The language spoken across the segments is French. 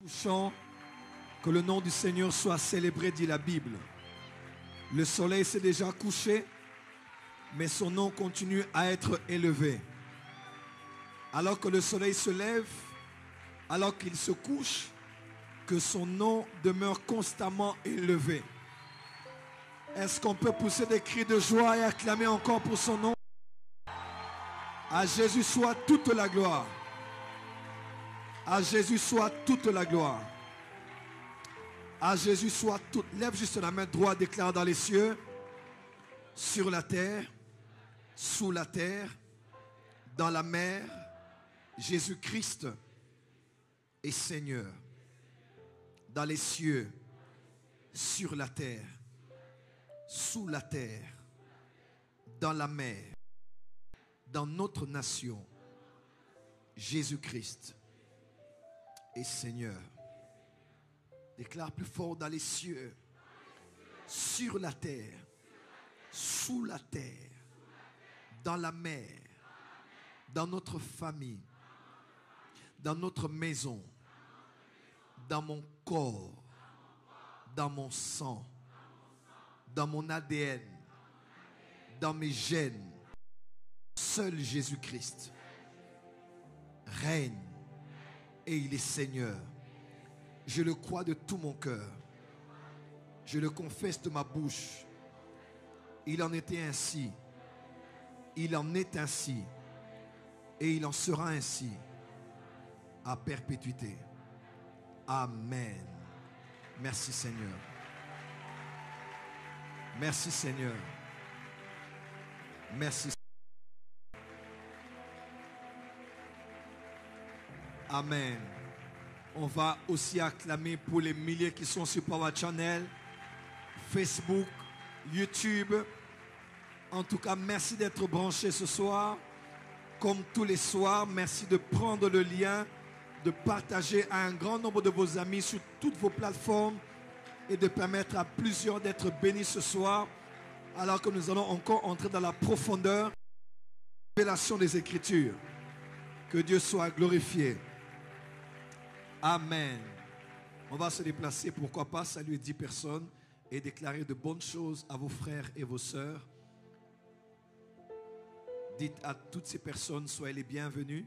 Chant, que le nom du Seigneur soit célébré, dit la Bible. Le soleil s'est déjà couché, mais son nom continue à être élevé. Alors que le soleil se lève, alors qu'il se couche, que son nom demeure constamment élevé. Est-ce qu'on peut pousser des cris de joie et acclamer encore pour son nom? À Jésus soit toute la gloire. À Jésus soit toute la gloire. À Jésus soit toute. Lève juste la main droite, déclare dans les cieux, sur la terre, sous la terre, dans la mer, Jésus-Christ est Seigneur. Dans les cieux, sur la terre, sous la terre, dans la mer, dans notre nation, Jésus-Christ est Seigneur. Déclare plus fort: dans les cieux, sur la terre, sous la terre, dans la mer, dans notre famille, dans notre maison, dans mon corps, dans mon sang, dans mon ADN, dans mes gènes. Seul Jésus-Christ règne et il est Seigneur. Je le crois de tout mon cœur. Je le confesse de ma bouche. Il en était ainsi. Il en est ainsi. Et il en sera ainsi à perpétuité. Amen. Merci Seigneur. Merci Seigneur. Merci. Amen. On va aussi acclamer pour les milliers qui sont sur Power Channel, Facebook, YouTube. En tout cas, merci d'être branchés ce soir. Comme tous les soirs, merci de prendre le lien, de partager à un grand nombre de vos amis sur toutes vos plateformes et de permettre à plusieurs d'être bénis ce soir, alors que nous allons encore entrer dans la profondeur de la révélation des Écritures. Que Dieu soit glorifié. Amen. On va se déplacer, pourquoi pas saluer 10 personnes et déclarer de bonnes choses à vos frères et vos sœurs. Dites à toutes ces personnes: soyez les bienvenus.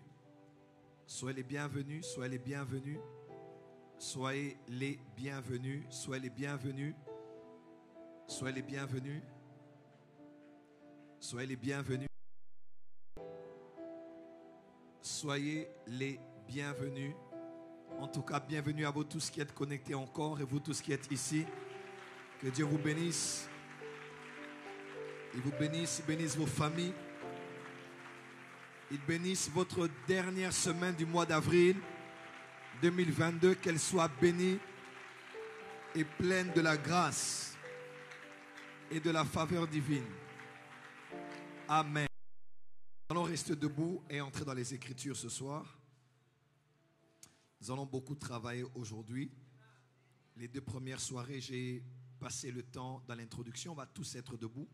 Soyez les bienvenus, soyez les bienvenus. Soyez les bienvenus, soyez les bienvenus. Soyez les bienvenus. Soyez les bienvenus. Soyez les bienvenus. En tout cas, bienvenue à vous tous qui êtes connectés encore et vous tous qui êtes ici. Que Dieu vous bénisse. Il vous bénisse, il bénisse vos familles. Il bénisse votre dernière semaine du mois d'avril 2022. Qu'elle soit bénie et pleine de la grâce et de la faveur divine. Amen. Nous allons rester debout et entrer dans les Écritures ce soir. Nous allons beaucoup travailler aujourd'hui. Les 2 premières soirées, j'ai passé le temps dans l'introduction. On va tous être debout.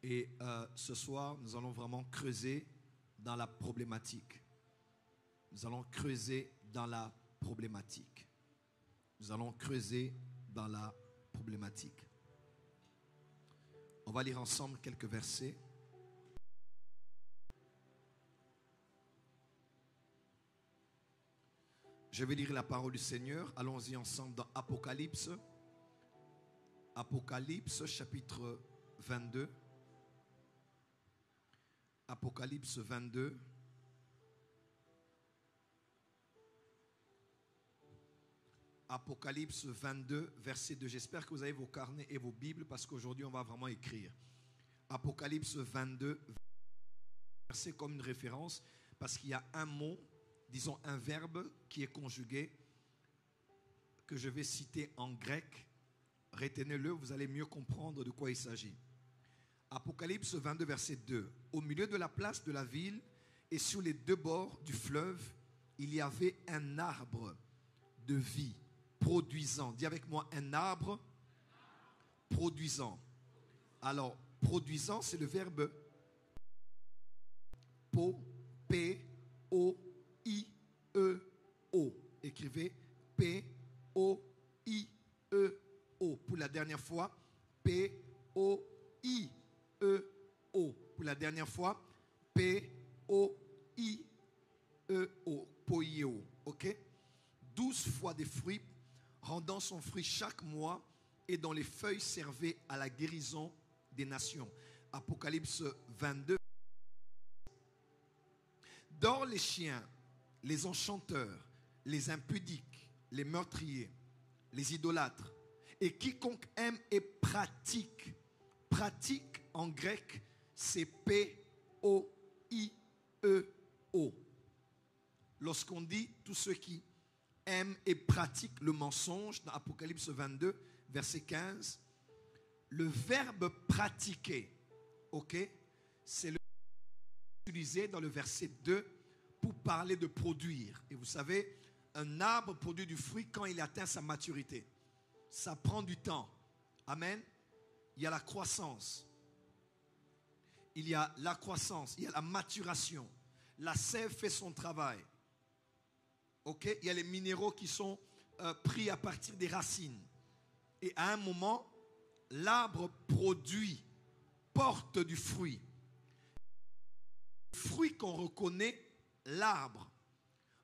Et ce soir, nous allons vraiment creuser dans la problématique. Nous allons creuser dans la problématique. Nous allons creuser dans la problématique. On va lire ensemble quelques versets. Je vais lire la parole du Seigneur. Allons-y ensemble dans Apocalypse. Apocalypse chapitre 22. Apocalypse 22. Apocalypse 22, verset 2. J'espère que vous avez vos carnets et vos Bibles parce qu'aujourd'hui on va vraiment écrire. Apocalypse 22, verset comme une référence parce qu'il y a un mot, disons un verbe qui est conjugué, que je vais citer en grec. Retenez-le, vous allez mieux comprendre de quoi il s'agit. Apocalypse 22, verset 2. Au milieu de la place de la ville et sur les 2 bords du fleuve, il y avait un arbre de vie produisant. Dis avec moi: un arbre produisant. Alors, produisant, c'est le verbe P-O-I-E-O. Écrivez P-O-I-E-O. Pour la dernière fois, P-O-I-E-O. Pour la dernière fois, P-O-I-E-O. Poieo. OK? 12 fois des fruits, rendant son fruit chaque mois, et dont les feuilles servaient à la guérison des nations. Apocalypse 22. Dors les chiens, les enchanteurs, les impudiques, les meurtriers, les idolâtres, et quiconque aime et pratique. Pratique en grec, c'est P-O-I-E-O. Lorsqu'on dit tous ceux qui aiment et pratiquent le mensonge, dans Apocalypse 22, verset 15, le verbe pratiquer, ok, c'est le utilisé dans le verset 2 pour parler de produire. Et vous savez, un arbre produit du fruit quand il atteint sa maturité. Ça prend du temps. Amen. Il y a la croissance. Il y a la croissance, il y a la maturation. La sève fait son travail. Ok, il y a les minéraux qui sont pris à partir des racines. Et à un moment, l'arbre produit, porte du fruit. Le fruit qu'on reconnaît, l'arbre.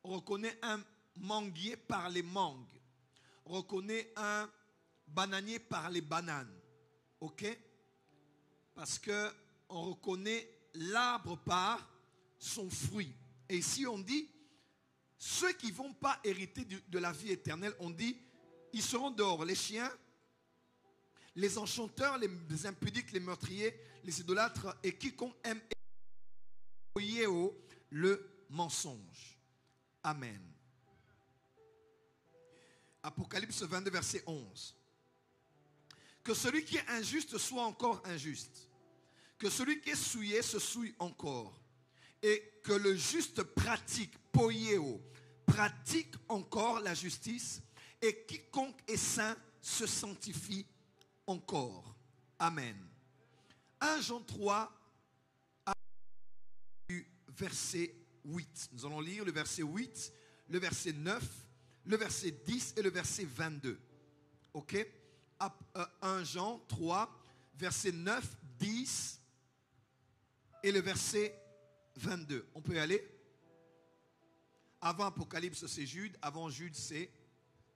On reconnaît un manguier par les mangues. On reconnaît un bananier par les bananes. Ok? Parce qu'on reconnaît l'arbre par son fruit. Et ici on dit, ceux qui ne vont pas hériter de la vie éternelle, on dit, ils seront dehors. Les chiens, les enchanteurs, les impudiques, les meurtriers, les idolâtres et quiconque aime le mensonge. Amen. Apocalypse 22, verset 11. Que celui qui est injuste soit encore injuste. Que celui qui est souillé se souille encore. Et que le juste pratique, poieo, pratique encore la justice. Et quiconque est saint se sanctifie encore. Amen. 1 Jean 3, verset 8. Nous allons lire le verset 8, le verset 9, le verset 10 et le verset 22. Ok? 1 Jean 3, verset 9, 10 et le verset 22. On peut y aller? Avant Apocalypse, c'est Jude. Avant Jude, c'est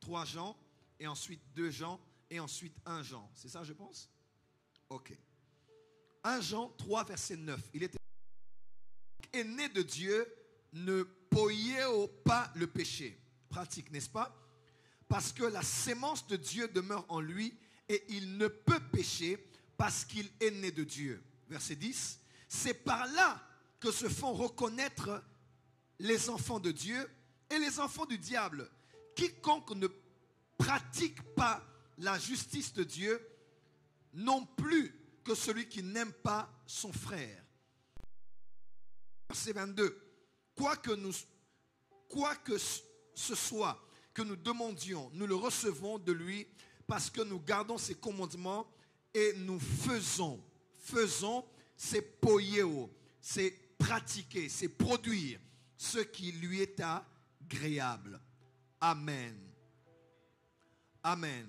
3 Jean. Et ensuite 2 Jean. Et ensuite 1 Jean. C'est ça, je pense? Ok. 1 Jean 3, verset 9. Il était né de Dieu, ne poieo pas le péché. Pratique, n'est-ce pas? Parce que la sémence de Dieu demeure en lui et il ne peut pécher parce qu'il est né de Dieu. Verset 10. C'est par là que se font reconnaître les enfants de Dieu et les enfants du diable. Quiconque ne pratique pas la justice de Dieu, non plus que celui qui n'aime pas son frère. Verset 22. Quoi que ce soit que nous demandions, nous le recevons de lui parce que nous gardons ses commandements et nous faisons. Faisons, c'est poieo, c'est pratiquer, c'est produire ce qui lui est agréable. Amen. Amen.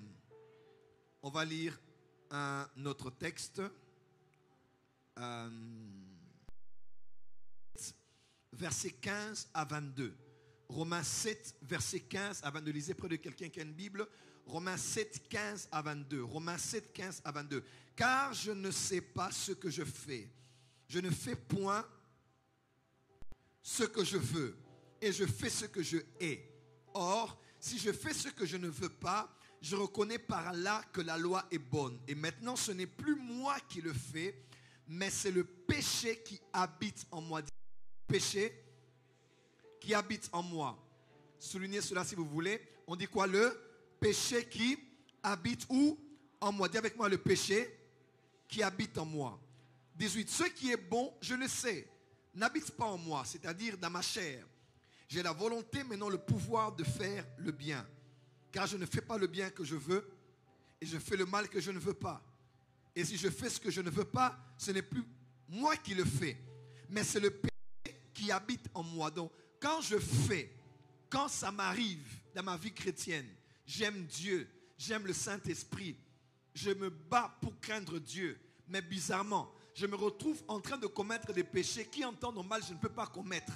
On va lire un autre texte. Verset 15 à 22. Romains 7, verset 15 à 22. Lisez près de quelqu'un qui a une Bible. Romains 7, 15 à 22. Romains 7, 15 à 22. Car je ne sais pas ce que je fais. Je ne fais point ce que je veux. Et je fais ce que je hais. Or, si je fais ce que je ne veux pas, je reconnais par là que la loi est bonne. Et maintenant, ce n'est plus moi qui le fais, mais c'est le péché qui habite en moi. Péché qui habite en moi. Soulignez cela si vous voulez. On dit quoi? Le péché qui habite où? En moi. Dis avec moi, le péché qui habite en moi. 18. Ce qui est bon, je le sais, n'habite pas en moi, c'est-à-dire dans ma chair. J'ai la volonté, mais non le pouvoir de faire le bien. Car je ne fais pas le bien que je veux, et je fais le mal que je ne veux pas. Et si je fais ce que je ne veux pas, ce n'est plus moi qui le fais, mais c'est le péché qui habite en moi. Donc, quand je fais, quand ça m'arrive dans ma vie chrétienne. J'aime Dieu, j'aime le Saint-Esprit. Je me bats pour craindre Dieu. Mais bizarrement, je me retrouve en train de commettre des péchés qui en temps normal je ne peux pas commettre.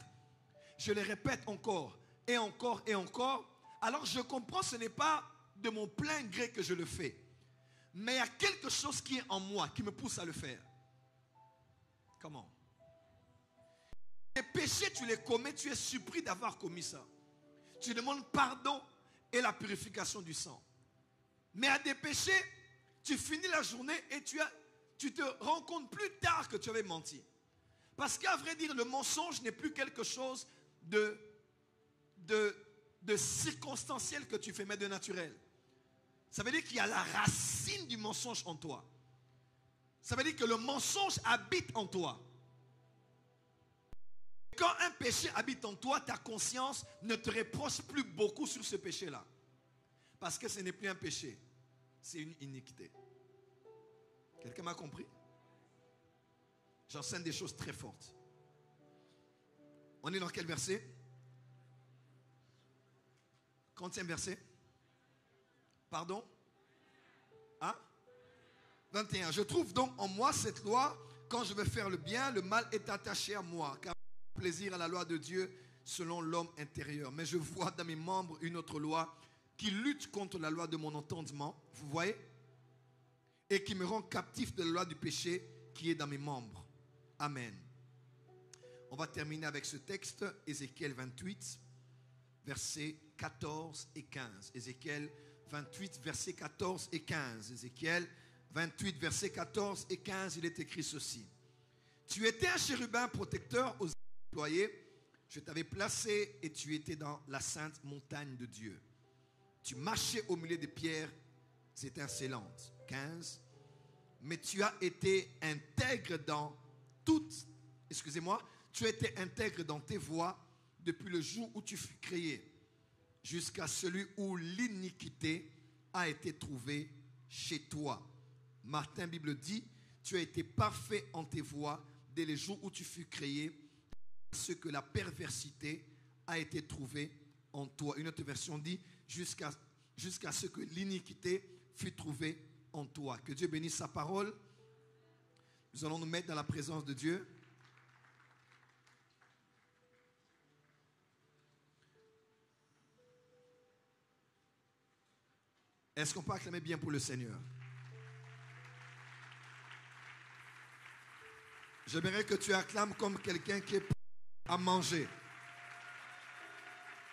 Je les répète encore et encore et encore. Alors je comprends, ce n'est pas de mon plein gré que je le fais. Mais il y a quelque chose qui est en moi qui me pousse à le faire. Comment? Les péchés, tu les commets, tu es surpris d'avoir commis ça. Tu demandes pardon et la purification du sang. Mais à des péchés, tu finis la journée et tu te rends compte plus tard que tu avais menti. Parce qu'à vrai dire, le mensonge n'est plus quelque chose de circonstanciel que tu fais, mais de naturel. Ça veut dire qu'il y a la racine du mensonge en toi. Ça veut dire que le mensonge habite en toi. Quand un péché habite en toi, ta conscience ne te reproche plus beaucoup sur ce péché-là. Parce que ce n'est plus un péché, c'est une iniquité. Quelqu'un m'a compris? J'enseigne des choses très fortes. On est dans quel verset? 30e verset? Pardon? Hein? 21. Je trouve donc en moi cette loi. Quand je veux faire le bien, le mal est attaché à moi. Car je plaisir à la loi de Dieu selon l'homme intérieur. Mais je vois dans mes membres une autre loi qui lutte contre la loi de mon entendement. Vous voyez? Et qui me rend captif de la loi du péché qui est dans mes membres. Amen. On va terminer avec ce texte, Ézéchiel 28, versets 14 et 15. Ézéchiel 28, versets 14 et 15. Ézéchiel 28, versets 14 et 15, il est écrit ceci. Tu étais un chérubin protecteur aux employés. Je t'avais placé et tu étais dans la sainte montagne de Dieu. Tu marchais au milieu des pierres étincelantes. 15. Mais tu as été intègre dans toutes, tu as été intègre dans tes voies depuis le jour où tu fus créé, jusqu'à celui où l'iniquité a été trouvée chez toi. Martin Bible dit, tu as été parfait en tes voies dès le jour où tu fus créé, ce que la perversité a été trouvée en toi. Une autre version dit, jusqu'à ce que l'iniquité fut trouvée en toi. Que Dieu bénisse sa parole. Nous allons nous mettre dans la présence de Dieu. Est-ce qu'on peut acclamer bien pour le Seigneur? J'aimerais que tu acclames comme quelqu'un qui est prêt à manger,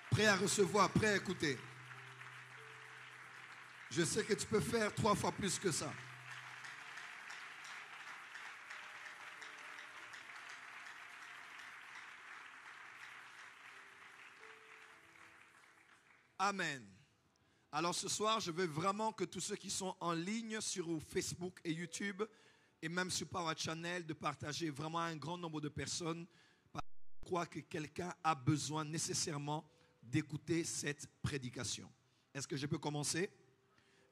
prêt à recevoir, prêt à écouter. Je sais que tu peux faire 3 fois plus que ça. Amen. Alors ce soir, je veux vraiment que tous ceux qui sont en ligne sur Facebook et YouTube et même sur Power Channel, de partager vraiment à un grand nombre de personnes. Je crois que quelqu'un a besoin nécessairement d'écouter cette prédication. Est-ce que je peux commencer?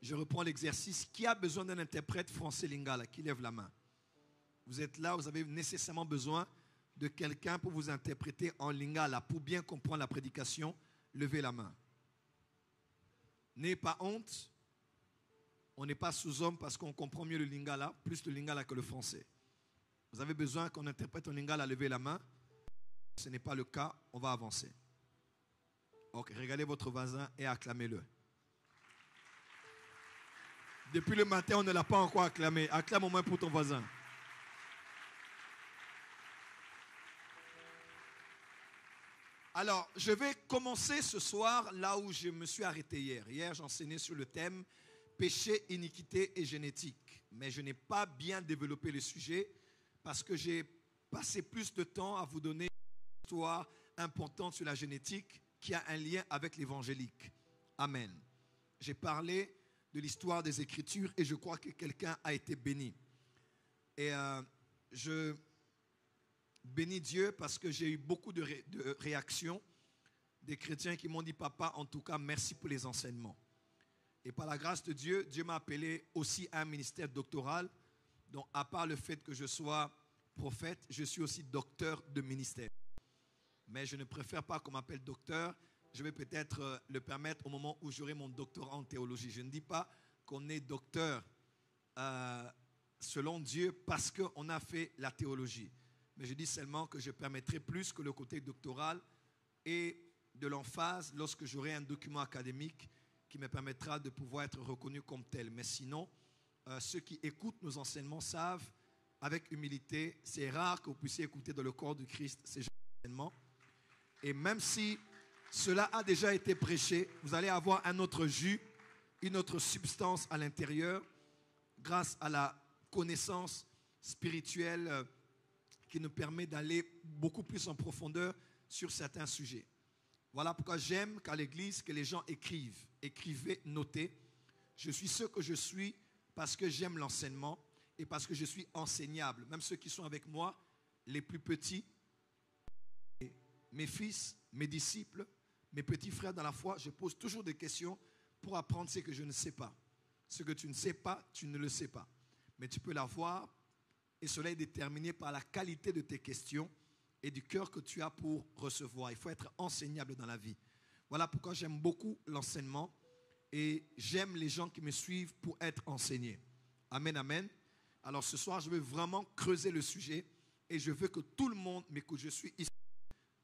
Je reprends l'exercice. Qui a besoin d'un interprète français lingala? Qui lève la main? Vous êtes là, vous avez nécessairement besoin de quelqu'un pour vous interpréter en lingala, pour bien comprendre la prédication. Levez la main. N'ayez pas honte. On n'est pas sous-homme parce qu'on comprend mieux le lingala, plus le lingala que le français. Vous avez besoin qu'on interprète en lingala, levez la main. Ce n'est pas le cas, on va avancer. Ok, regardez votre voisin et acclamez-le. Depuis le matin, on ne l'a pas encore acclamé. Acclame au moins pour ton voisin. Alors, je vais commencer ce soir là où je me suis arrêté hier. Hier, j'enseignais sur le thème péché, iniquité et génétique. Mais je n'ai pas bien développé le sujet parce que j'ai passé plus de temps à vous donner une histoire importante sur la génétique qui a un lien avec l'évangélique. Amen. J'ai parlé de l'histoire des Écritures et je crois que quelqu'un a été béni. Et je bénis Dieu parce que j'ai eu beaucoup de réactions des chrétiens qui m'ont dit, papa, en tout cas, merci pour les enseignements. Et par la grâce de Dieu, Dieu m'a appelé aussi à un ministère doctoral. Donc, à part le fait que je sois prophète, je suis aussi docteur de ministère. Mais je ne préfère pas qu'on m'appelle docteur je vais peut-être le permettre au moment où j'aurai mon doctorat en théologie. Je ne dis pas qu'on est docteur selon Dieu parce qu'on a fait la théologie. Mais je dis seulement que je permettrai plus que le côté doctoral et de l'emphase lorsque j'aurai un document académique qui me permettra de pouvoir être reconnu comme tel. Mais sinon, ceux qui écoutent nos enseignements savent avec humilité, c'est rare que vous puissiez écouter dans le corps du Christ ces enseignements. Et même si cela a déjà été prêché, vous allez avoir un autre jus, une autre substance à l'intérieur grâce à la connaissance spirituelle qui nous permet d'aller beaucoup plus en profondeur sur certains sujets. Voilà pourquoi j'aime qu'à l'église, que les gens écrivent. Écrivez, notez. Je suis ce que je suis parce que j'aime l'enseignement et parce que je suis enseignable. Même ceux qui sont avec moi, les plus petits, mes fils, mes disciples, mes petits frères dans la foi, je pose toujours des questions pour apprendre ce que je ne sais pas. Ce que tu ne sais pas, tu ne le sais pas. Mais tu peux l'avoir et cela est déterminé par la qualité de tes questions et du cœur que tu as pour recevoir. Il faut être enseignable dans la vie. Voilà pourquoi j'aime beaucoup l'enseignement et j'aime les gens qui me suivent pour être enseignés. Amen, amen. Alors ce soir, je veux vraiment creuser le sujet et je veux que tout le monde m'écoute. Je suis ici.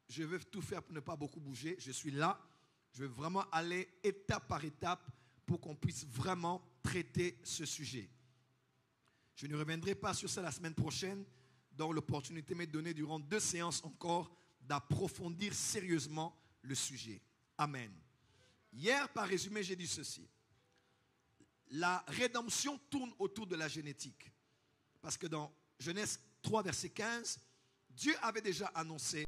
Je veux tout faire pour ne pas beaucoup bouger. Je suis là. Je veux vraiment aller étape par étape pour qu'on puisse vraiment traiter ce sujet. Je ne reviendrai pas sur ça la semaine prochaine, donc l'opportunité m'est donnée durant 2 séances encore d'approfondir sérieusement le sujet. Amen. Hier, par résumé, j'ai dit ceci. La rédemption tourne autour de la génétique. Parce que dans Genèse 3, verset 15, Dieu avait déjà annoncé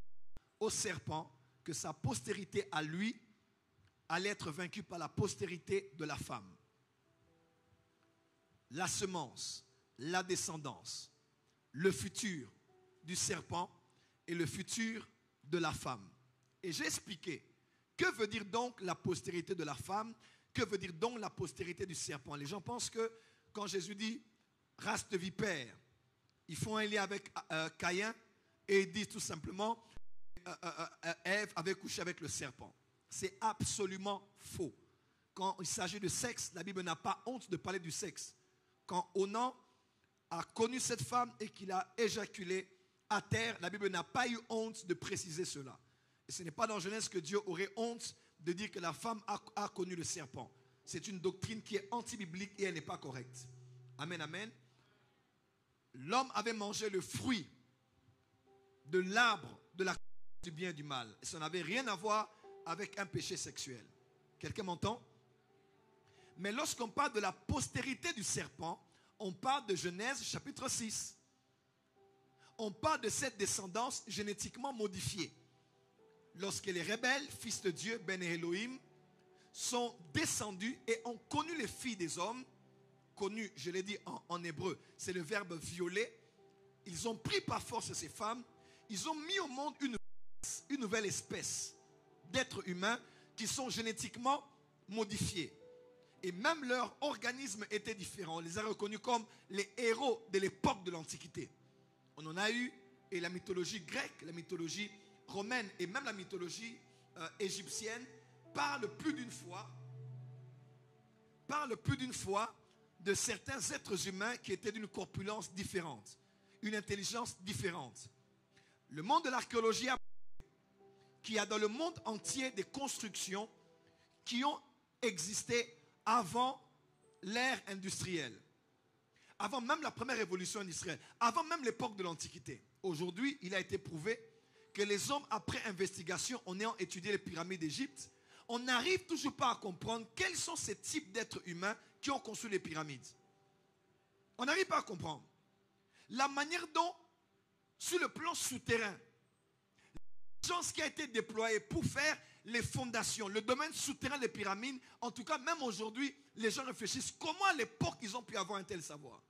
au serpent que sa postérité à lui allait être vaincue par la postérité de la femme. La semence, la descendance, le futur du serpent et le futur de la femme. Et j'ai expliqué, que veut dire donc la postérité de la femme? Que veut dire donc la postérité du serpent? Les gens pensent que quand Jésus dit race de vipère, ils font un lien avec Caïn et ils disent tout simplement Ève avait couché avec le serpent. C'est absolument faux. Quand il s'agit de sexe, la Bible n'a pas honte de parler du sexe. Quand Onan a connu cette femme et qu'il a éjaculé à terre, la Bible n'a pas eu honte de préciser cela. Et ce n'est pas dans Genèse que Dieu aurait honte de dire que la femme a connu le serpent. C'est une doctrine qui est anti-biblique et elle n'est pas correcte. Amen, amen. L'homme avait mangé le fruit de l'arbre de la connaissance du bien et du mal. Et ça n'avait rien à voir avec un péché sexuel. Quelqu'un m'entend? Mais lorsqu'on parle de la postérité du serpent, on parle de Genèse chapitre 6. On parle de cette descendance génétiquement modifiée. Lorsque les rebelles, fils de Dieu, Ben et Elohim, sont descendus et ont connu les filles des hommes, connu, je l'ai dit en hébreu, c'est le verbe violer. Ils ont pris par force ces femmes, ils ont mis au monde une nouvelle espèce d'êtres humains qui sont génétiquement modifiés. Et même leur organisme était différent. On les a reconnus comme les héros de l'époque de l'Antiquité. On en a eu, et la mythologie grecque, la mythologie romaine et même la mythologie égyptienne parle plus d'une fois de certains êtres humains qui étaient d'une corpulence différente, une intelligence différente. Le monde de l'archéologie a qu'il y a dans le monde entier des constructions qui ont existé avant l'ère industrielle, avant même la première révolution industrielle, avant même l'époque de l'Antiquité. Aujourd'hui, il a été prouvé que les hommes, après investigation, en ayant étudié les pyramides d'Égypte, on n'arrive toujours pas à comprendre quels sont ces types d'êtres humains qui ont construit les pyramides. On n'arrive pas à comprendre. La manière dont, sur le plan souterrain, ce qui a été déployé pour faire les fondations, le domaine souterrain des pyramides, en tout cas, même aujourd'hui, les gens réfléchissent comment à l'époque ils ont pu avoir un tel savoir.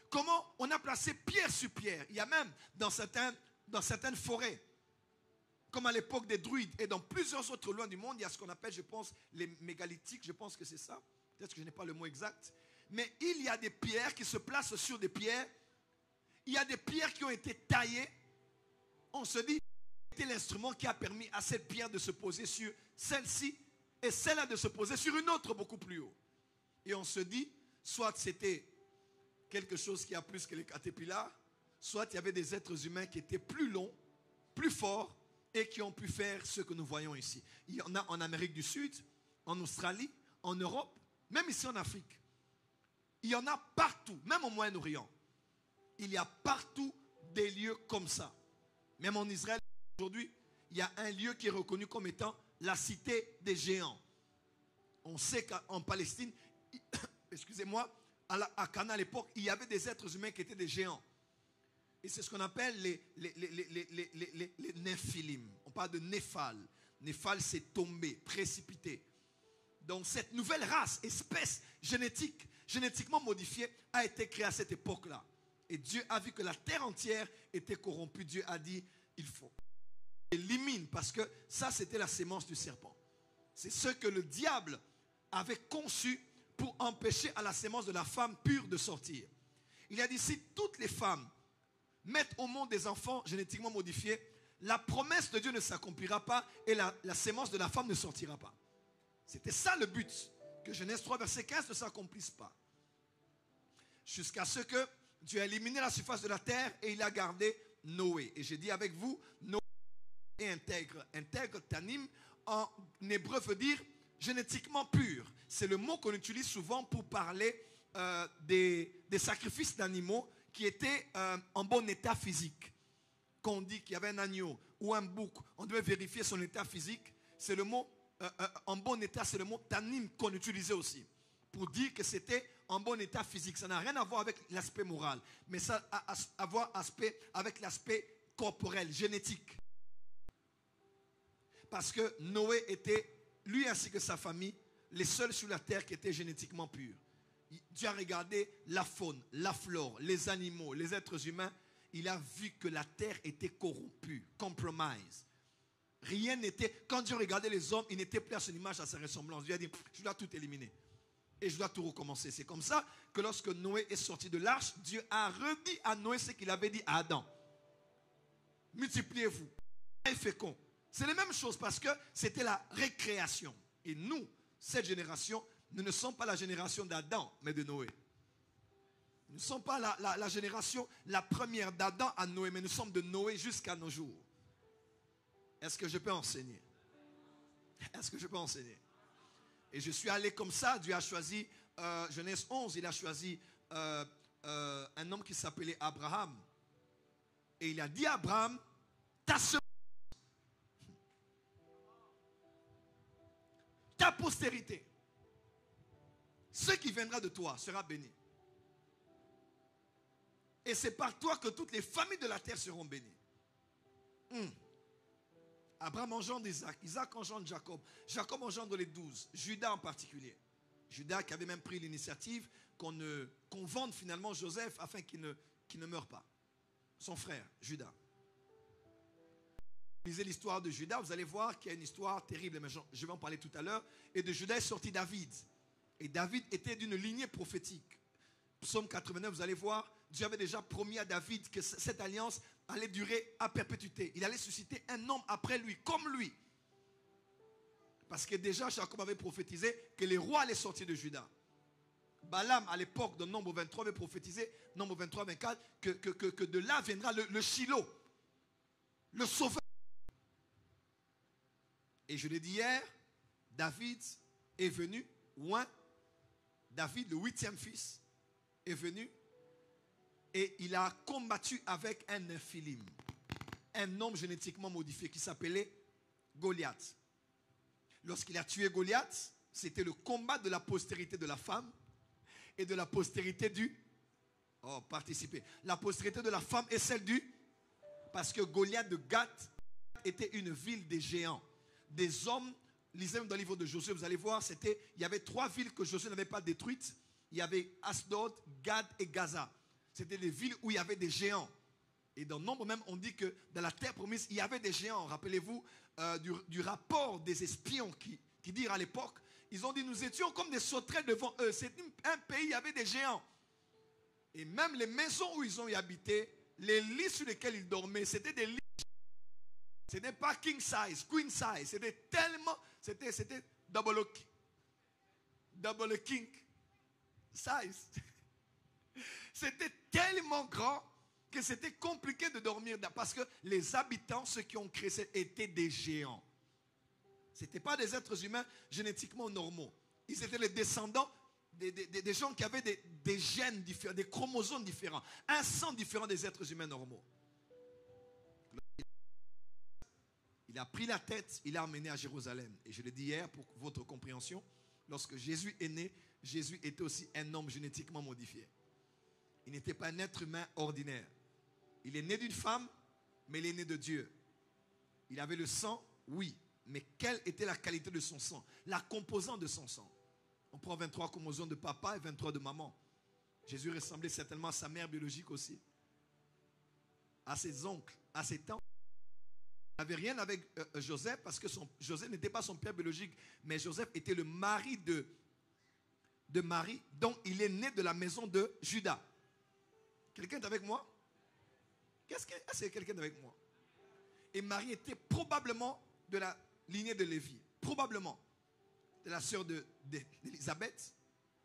Comment on a placé pierre sur pierre. Il y a même dans certaines forêts, comme à l'époque des druides et dans plusieurs autres loin du monde, il y a ce qu'on appelle, je pense, les mégalithiques, je pense que c'est ça. Peut-être que je n'ai pas le mot exact. Mais il y a des pierres qui se placent sur des pierres. Il y a des pierres qui ont été taillées. On se dit, C'était l'instrument qui a permis à cette pierre de se poser sur celle-ci et celle-là de se poser sur une autre beaucoup plus haut. Et on se dit, soit c'était quelque chose qui a plus que les caterpillars, soit il y avait des êtres humains qui étaient plus longs, plus forts et qui ont pu faire ce que nous voyons ici. Il y en a en Amérique du Sud, en Australie, en Europe, même ici en Afrique. Il y en a partout, même au Moyen-Orient. Il y a partout des lieux comme ça. Même en Israël, aujourd'hui, il y a un lieu qui est reconnu comme étant la cité des géants. On sait qu'en Palestine, excusez-moi, à Cana à l'époque, il y avait des êtres humains qui étaient des géants. Et c'est ce qu'on appelle les Néphilim. On parle de Néphal. Néphal, c'est tomber, précipiter. Donc cette nouvelle race, espèce génétique, génétiquement modifiée, a été créée à cette époque-là. Et Dieu a vu que la terre entière était corrompue. Dieu a dit, il faut. Élimine, parce que ça, c'était la sémence du serpent. C'est ce que le diable avait conçu pour empêcher à la sémence de la femme pure de sortir. Il a dit, si toutes les femmes mettent au monde des enfants génétiquement modifiés, la promesse de Dieu ne s'accomplira pas et la sémence de la femme ne sortira pas. C'était ça le but, que Genèse 3, verset 15 ne s'accomplisse pas. Jusqu'à ce que Dieu a éliminé la surface de la terre et il a gardé Noé. Et j'ai dit avec vous, Noé est intègre. Intègre, tanim, en hébreu veut dire génétiquement pur. C'est le mot qu'on utilise souvent pour parler des sacrifices d'animaux qui étaient en bon état physique. Quand on dit qu'il y avait un agneau ou un bouc, on devait vérifier son état physique. C'est le mot en bon état, c'est le mot tanim qu'on utilisait aussi. Pour dire que c'était en bon état physique. Ça n'a rien à voir avec l'aspect moral. Mais ça a à voir avec l'aspect corporel, génétique. Parce que Noé était, lui ainsi que sa famille, les seuls sur la terre qui étaient génétiquement purs. Dieu a regardé la faune, la flore, les animaux, les êtres humains. Il a vu que la terre était corrompue, compromise. Rien n'était... Quand Dieu regardait les hommes, il n'était plus à son image, à sa ressemblance. Dieu a dit, je dois tout éliminer. Et je dois tout recommencer. C'est comme ça que lorsque Noé est sorti de l'arche, Dieu a redit à Noé ce qu'il avait dit à Adam. Multipliez-vous, soyez féconds. C'est la même chose parce que c'était la récréation. Et nous, cette génération, nous ne sommes pas la génération d'Adam, mais de Noé. Nous ne sommes pas la génération, la première d'Adam à Noé, mais nous sommes de Noé jusqu'à nos jours. Est-ce que je peux enseigner? Est-ce que je peux enseigner? Et je suis allé comme ça. Dieu a choisi, Genèse 11, il a choisi un homme qui s'appelait Abraham. Et il a dit à Abraham, ta semence, ta postérité, ce qui viendra de toi sera béni. Et c'est par toi que toutes les familles de la terre seront bénies. Abraham engendre Isaac, Isaac engendre Jacob, Jacob engendre les 12, Judas en particulier. Judas qui avait même pris l'initiative qu'on vende finalement Joseph afin qu'il ne meure pas. Son frère, Judas. Lisez l'histoire de Judas, vous allez voir qu'il y a une histoire terrible, mais je vais en parler tout à l'heure. Et de Judas est sorti David. Et David était d'une lignée prophétique. Psaume 89, vous allez voir, Dieu avait déjà promis à David que cette alliance allait durer à perpétuité. Il allait susciter un homme après lui, comme lui. Parce que déjà, Jacob avait prophétisé que les rois allaient sortir de Juda. Balaam, à l'époque de Nombre 23, avait prophétisé, Nombre 23, 24, que de là viendra le Shiloh, le sauveur. Et je l'ai dit hier, David est venu, David, le 8e fils, est venu et il a combattu avec un Néphilim, un homme génétiquement modifié qui s'appelait Goliath. Lorsqu'il a tué Goliath, c'était le combat de la postérité de la femme et de la postérité du... Oh, participer. La postérité de la femme et celle du... Parce que Goliath de Gath était une ville des géants. Des hommes, lisez dans le livre de Josué, vous allez voir, il y avait 3 villes que Josué n'avait pas détruites. Il y avait Asdod, Gad et Gaza. C'était des villes où il y avait des géants. Et dans Nombre même, on dit que dans la terre promise, il y avait des géants. Rappelez-vous du rapport des espions qui dirent à l'époque, ils ont dit, nous étions comme des sauterelles devant eux. C'est un pays, il y avait des géants. Et même les maisons où ils ont y habité, les lits sur lesquels ils dormaient, c'était des lits Ce n'est pas king size, queen size. C'était tellement, c'était double king size. C'était tellement grand que c'était compliqué de dormir parce que les habitants, ceux qui ont créé, étaient des géants. Ce n'étaient pas des êtres humains génétiquement normaux. Ils étaient les descendants des gens qui avaient des gènes différents, des chromosomes différents, un sang différent des êtres humains normaux. Il a pris la tête, il l'a emmené à Jérusalem. Et je l'ai dit hier pour votre compréhension, lorsque Jésus est né, Jésus était aussi un homme génétiquement modifié. Il n'était pas un être humain ordinaire. Il est né d'une femme, mais il est né de Dieu. Il avait le sang, oui. Mais quelle était la qualité de son sang? La composante de son sang. On prend 23 chromosomes de papa et 23 de maman. Jésus ressemblait certainement à sa mère biologique aussi. À ses oncles, à ses tantes. Il n'avait rien avec Joseph parce que Joseph n'était pas son père biologique. Mais Joseph était le mari de Marie. Donc il est né de la maison de Judas. Quelqu'un est avec moi? Est-ce que quelqu'un est avec moi? Et Marie était probablement de la lignée de Lévi. Probablement. De la sœur d'Élisabeth.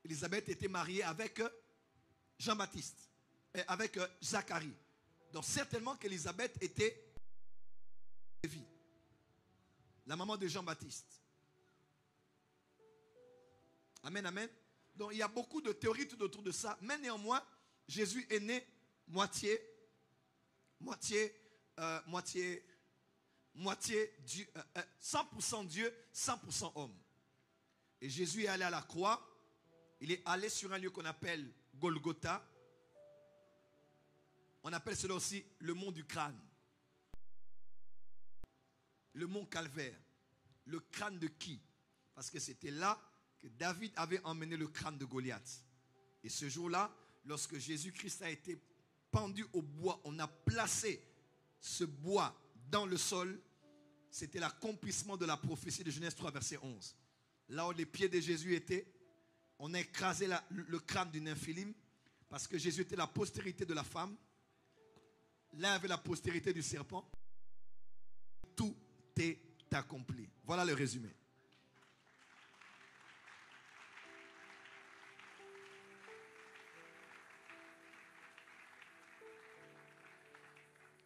Élisabeth était mariée avec Jean-Baptiste. Avec Zacharie. Donc certainement qu'Élisabeth était Lévi. La maman de Jean-Baptiste. Amen, amen. Donc il y a beaucoup de théories tout autour de ça. Mais néanmoins, Jésus est né moitié Dieu, 100% Dieu, 100% homme. Et Jésus est allé à la croix. Il est allé sur un lieu qu'on appelle Golgotha. On appelle cela aussi le mont du crâne. Le mont Calvaire. Le crâne de qui? Parce que c'était là que David avait emmené le crâne de Goliath. Et ce jour-là, lorsque Jésus-Christ a été pendu au bois, on a placé ce bois dans le sol. C'était l'accomplissement de la prophétie de Genèse 3, verset 11. Là où les pieds de Jésus étaient, on a écrasé le crâne du nymphilim, parce que Jésus était la postérité de la femme. L'un avait la postérité du serpent. Tout est accompli. Voilà le résumé.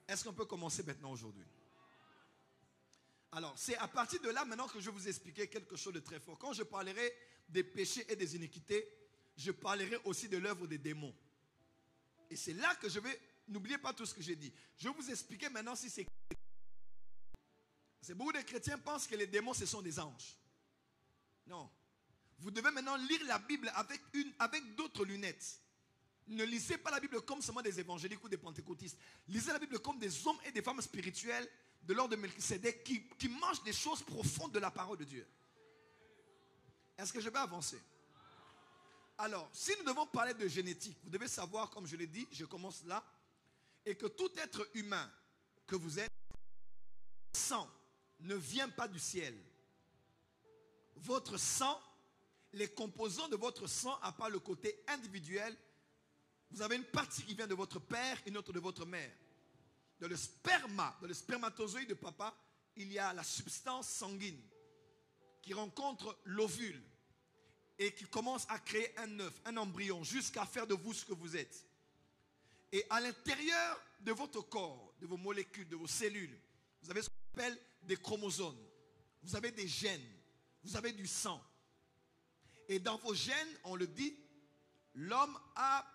Est-ce qu'on peut commencer maintenant aujourd'hui? Alors, c'est à partir de là maintenant que je vais vous expliquer quelque chose de très fort. Quand je parlerai des péchés et des iniquités, je parlerai aussi de l'œuvre des démons. Et c'est là que je vais... N'oubliez pas tout ce que j'ai dit. Je vais vous expliquer maintenant si c'est... Beaucoup de chrétiens pensent que les démons, ce sont des anges. Non. Vous devez maintenant lire la Bible avec d'autres lunettes. Ne lisez pas la Bible comme seulement des évangéliques ou des pentecôtistes. Lisez la Bible comme des hommes et des femmes spirituels de l'ordre de Melchisédek qui mangent des choses profondes de la parole de Dieu. Est-ce que je vais avancer? Alors, si nous devons parler de génétique, vous devez savoir, comme je l'ai dit, je commence là, et que tout être humain que vous êtes, sang ne vient pas du ciel. Votre sang, les composants de votre sang, à part le côté individuel, vous avez une partie qui vient de votre père et une autre de votre mère. Dans le sperma, dans le spermatozoïde de papa, il y a la substance sanguine qui rencontre l'ovule et qui commence à créer un œuf, un embryon, jusqu'à faire de vous ce que vous êtes. Et à l'intérieur de votre corps, de vos molécules, de vos cellules, vous avez ce qu'on appelle des chromosomes. Vous avez des gènes, vous avez du sang. Et dans vos gènes, on le dit, l'homme a...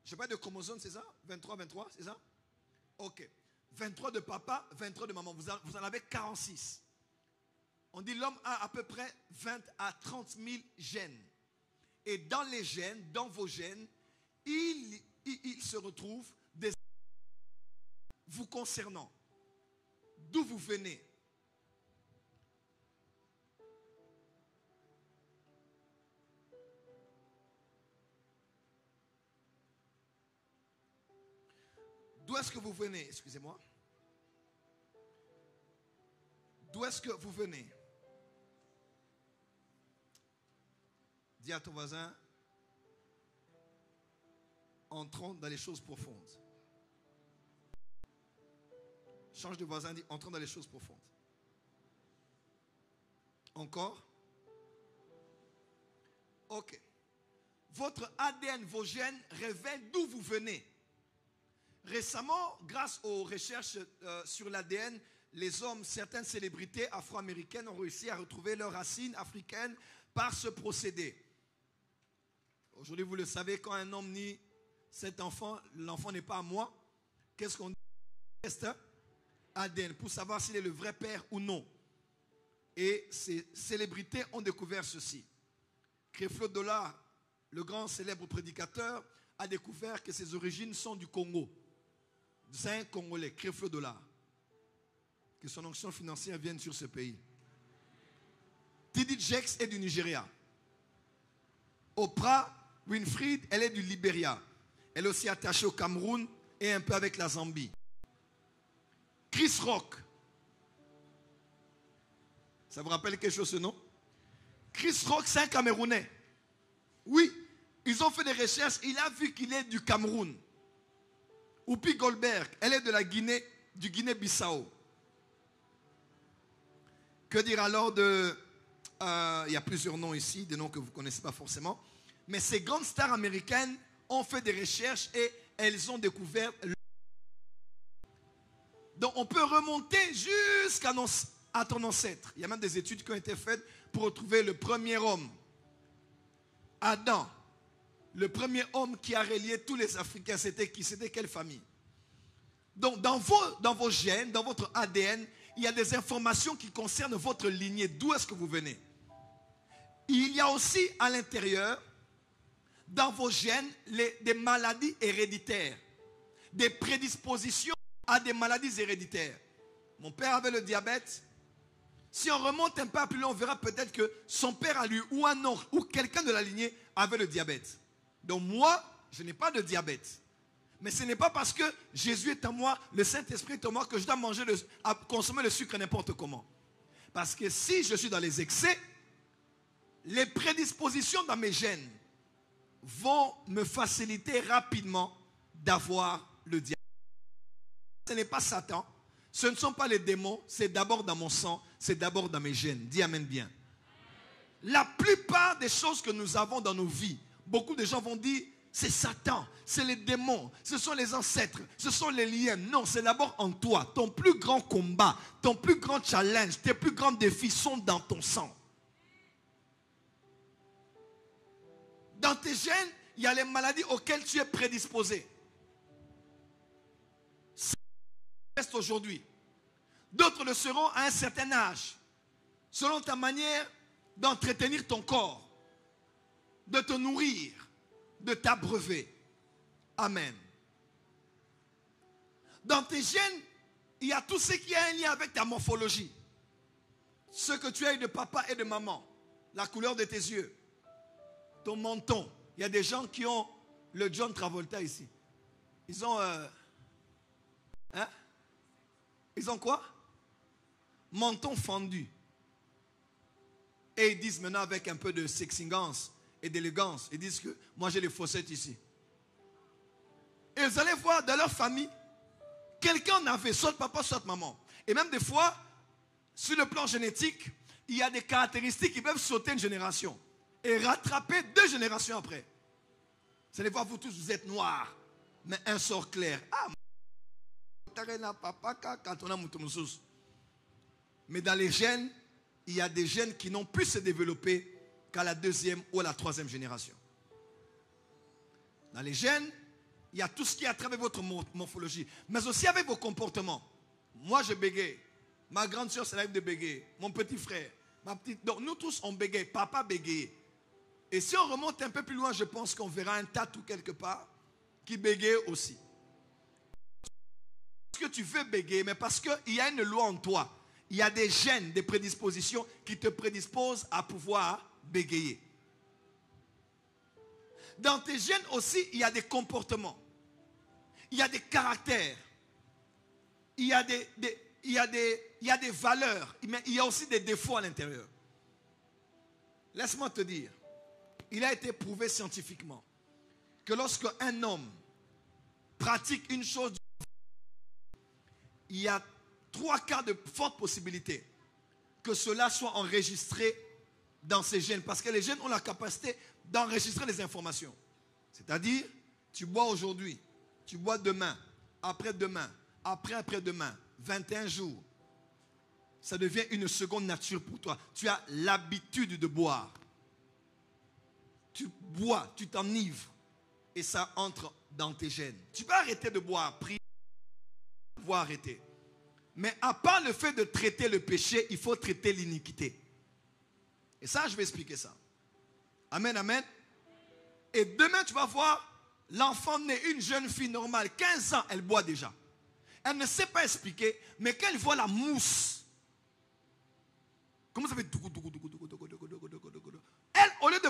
Je sais pas de chromosomes, c'est ça? 23, c'est ça? Ok. 23 de papa, 23 de maman. Vous en avez 46. On dit l'homme a à peu près 20 à 30 000 gènes. Et dans les gènes, dans vos gènes, il se retrouve des vous concernant. D'où vous venez? D'où est-ce que vous venez? Excusez-moi. D'où est-ce que vous venez? Dis à ton voisin, entrons dans les choses profondes. Change de voisin, dit, entrons dans les choses profondes. Encore? Ok. Votre ADN, vos gènes révèlent d'où vous venez. Récemment, grâce aux recherches sur l'ADN, les hommes, certaines célébrités afro-américaines ont réussi à retrouver leurs racines africaines par ce procédé. Aujourd'hui, vous le savez, quand un homme nie cet enfant, l'enfant n'est pas à moi. Qu'est-ce qu'on dit? Test ADN pour savoir s'il est le vrai père ou non. Et ces célébrités ont découvert ceci. Creflo Dollar, le grand célèbre prédicateur, a découvert que ses origines sont du Congo. C'est un Congolais, Creflo Dollar. Que son onction financière vienne sur ce pays. T.D. Jakes est du Nigeria. Oprah Winfrey, elle est du Libéria. Elle est aussi attachée au Cameroun et un peu avec la Zambie. Chris Rock. Ça vous rappelle quelque chose ce nom? Chris Rock, c'est un Camerounais. Oui, ils ont fait des recherches. Il a vu qu'il est du Cameroun. Whoopi Goldberg, elle est de la Guinée, du Guinée-Bissau. Que dire alors de... il y a plusieurs noms ici, des noms que vous ne connaissez pas forcément. Mais ces grandes stars américaines ont fait des recherches et elles ont découvert... Donc on peut remonter jusqu'à ton ancêtre. Il y a même des études qui ont été faites pour retrouver le premier homme. Adam. Le premier homme qui a relié tous les Africains, c'était qui? C'était quelle famille? Donc dans vos gènes, dans votre ADN, il y a des informations qui concernent votre lignée. D'où est-ce que vous venez? Il y a aussi à l'intérieur, dans vos gènes, des maladies héréditaires. Des prédispositions à des maladies héréditaires. Mon père avait le diabète. Si on remonte un peu plus loin, on verra peut-être que son père a lui, ou un oncle, ou quelqu'un de la lignée avait le diabète. Donc moi, je n'ai pas de diabète. Mais ce n'est pas parce que Jésus est en moi, le Saint-Esprit est en moi, que je dois consommer le sucre n'importe comment. Parce que si je suis dans les excès, les prédispositions dans mes gènes vont me faciliter rapidement d'avoir le diabète. Ce n'est pas Satan, ce ne sont pas les démons, c'est d'abord dans mon sang, c'est d'abord dans mes gènes. Dis amen bien. La plupart des choses que nous avons dans nos vies, beaucoup de gens vont dire, c'est Satan, c'est les démons, ce sont les ancêtres, ce sont les liens. Non, c'est d'abord en toi. Ton plus grand combat, ton plus grand challenge, tes plus grands défis sont dans ton sang. Dans tes gènes, il y a les maladies auxquelles tu es prédisposé. Ça reste aujourd'hui. D'autres le seront à un certain âge, selon ta manière d'entretenir ton corps, de te nourrir, de t'abreuver. Amen. Dans tes gènes, il y a tout ce qui a un lien avec ta morphologie. Ce que tu as eu de papa et de maman, la couleur de tes yeux, ton menton. Il y a des gens qui ont le John Travolta ici. Ils ont... Ils ont quoi? Menton fendu. Et ils disent maintenant avec un peu de sexingance et d'élégance, ils disent que moi j'ai les fossettes ici. Et vous allez voir dans leur famille, quelqu'un en avait, soit papa, soit maman. Et même des fois, sur le plan génétique, il y a des caractéristiques qui peuvent sauter une génération et rattraper 2 générations après. Vous allez voir, vous tous, vous êtes noirs, mais un sort clair. Mais dans les gènes, il y a des gènes qui n'ont pu se développer qu'à la 2e ou à la 3e génération. Dans les gènes, il y a tout ce qui a travers votre morphologie, mais aussi avec vos comportements. Moi, je bégaye. Ma grande soeur, ça arrive de bégayer. Mon petit frère, ma petite... Donc, nous tous, on bégaye. Papa bégaye. Et si on remonte un peu plus loin, je pense qu'on verra un tatou quelque part qui bégaye aussi. Parce que tu veux bégayer, mais parce qu'il y a une loi en toi. Il y a des gènes, des prédispositions qui te prédisposent à pouvoir bégayer. Dans tes gènes aussi, il y a des comportements. Il y a des caractères. Il y a des valeurs. Mais il y a aussi des défauts à l'intérieur. Laisse-moi te dire, il a été prouvé scientifiquement que lorsque un homme pratique une chose, il y a 3 cas de forte possibilité que cela soit enregistré dans ces gènes. Parce que les gènes ont la capacité d'enregistrer les informations. C'est-à-dire, tu bois aujourd'hui, tu bois demain, après-demain, après-après-demain, 21 jours. Ça devient une seconde nature pour toi. Tu as l'habitude de boire. Tu bois, tu t'enivres. Et ça entre dans tes gènes. Tu peux arrêter de boire, prier, pouvoir arrêter. Mais à part le fait de traiter le péché, il faut traiter l'iniquité. Et ça, je vais expliquer ça. Amen, amen. Et demain, tu vas voir l'enfant né, une jeune fille normale, 15 ans, elle boit déjà. Elle ne sait pas expliquer, mais quand elle voit la mousse, comment ça fait? Elle, au lieu de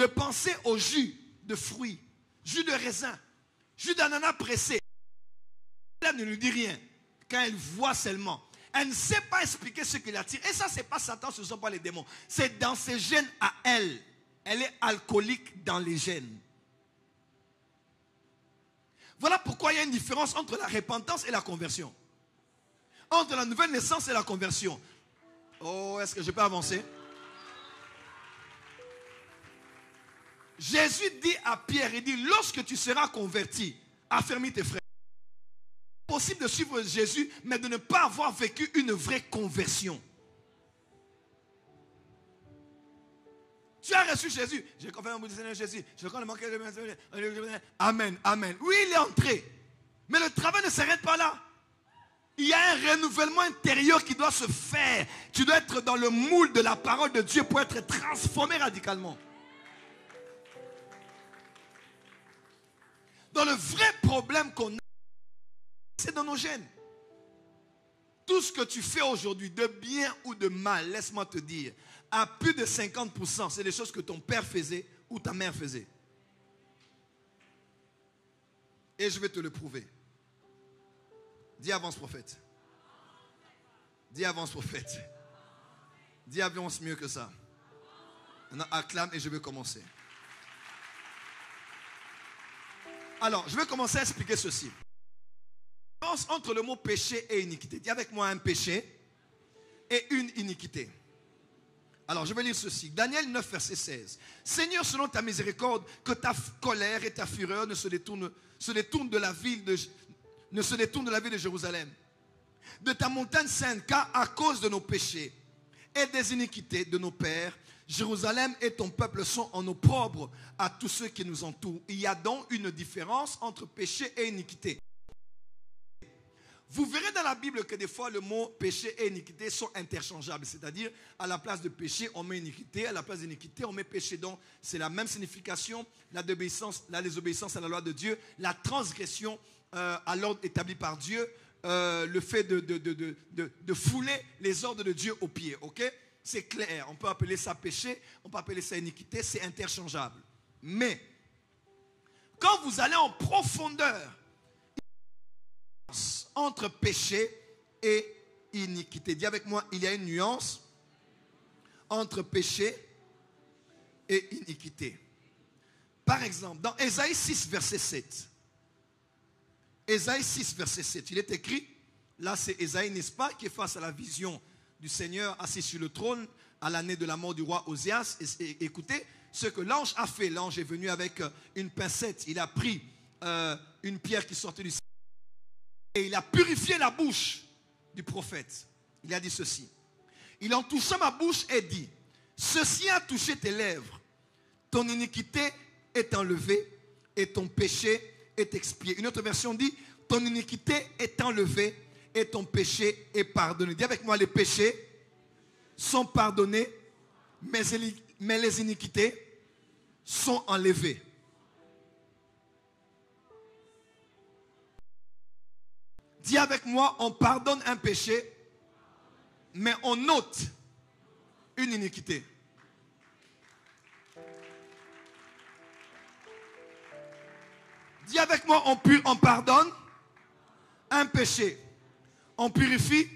penser au jus de fruits, jus de raisin, jus d'ananas pressé, elle ne lui dit rien. Quand elle voit seulement, elle ne sait pas expliquer ce qui l'attire. Et ça, ce n'est pas Satan, ce ne sont pas les démons. C'est dans ses gènes à elle. Elle est alcoolique dans les gènes. Voilà pourquoi il y a une différence entre la repentance et la conversion. Entre la nouvelle naissance et la conversion. Oh, est-ce que je peux avancer? Jésus dit à Pierre, il dit, lorsque tu seras converti, affermis tes frères. C'est possible de suivre Jésus, mais de ne pas avoir vécu une vraie conversion. Tu as reçu Jésus. J'ai confié en mon Seigneur Jésus. Je connais le manquer de Amen, amen. Oui, il est entré. Mais le travail ne s'arrête pas là. Il y a un renouvellement intérieur qui doit se faire. Tu dois être dans le moule de la parole de Dieu pour être transformé radicalement. Dans le vrai problème qu'on a, c'est dans nos gènes. Tout ce que tu fais aujourd'hui, de bien ou de mal, laisse-moi te dire, à plus de 50%, c'est des choses que ton père faisait ou ta mère faisait. Et je vais te le prouver. Dis avance prophète. Dis avance prophète. Dis avance mieux que ça. Maintenant, acclame et je vais commencer. Alors, je vais commencer à expliquer ceci. La différence entre le mot péché et iniquité. Dis avec moi un péché et une iniquité. Alors, je vais lire ceci. Daniel 9, verset 16. Seigneur, selon ta miséricorde, que ta colère et ta fureur ne se détournent de la ville de Jérusalem, de ta montagne sainte, car à cause de nos péchés et des iniquités de nos pères, Jérusalem et ton peuple sont en opprobre à tous ceux qui nous entourent. Il y a donc une différence entre péché et iniquité. Vous verrez dans la Bible que des fois le mot péché et iniquité sont interchangeables. C'est-à-dire, à la place de péché, on met iniquité. À la place d'iniquité, on met péché. Donc, c'est la même signification. La désobéissance à la loi de Dieu. La transgression à l'ordre établi par Dieu. Le fait de fouler les ordres de Dieu aux pieds. Ok? C'est clair. On peut appeler ça péché. On peut appeler ça iniquité. C'est interchangeable. Mais, quand vous allez en profondeur, entre péché et iniquité. Dis avec moi, il y a une nuance entre péché et iniquité. Par exemple, dans Ésaïe 6, verset 7. Ésaïe 6, verset 7. Il est écrit, là c'est Ésaïe, n'est-ce pas, qui est face à la vision du Seigneur assis sur le trône à l'année de la mort du roi Osias. Et écoutez ce que l'ange a fait. L'ange est venu avec une pincette. Il a pris une pierre qui sortait du ciel. Et il a purifié la bouche du prophète. Il a dit ceci. Il en toucha ma bouche et dit, ceci a touché tes lèvres. Ton iniquité est enlevée et ton péché est expié. Une autre version dit, ton iniquité est enlevée et ton péché est pardonné. Dis avec moi, les péchés sont pardonnés, mais les iniquités sont enlevées. Dis avec moi, on pardonne un péché, mais on ôte une iniquité. Dis avec moi, on pardonne un péché. On purifie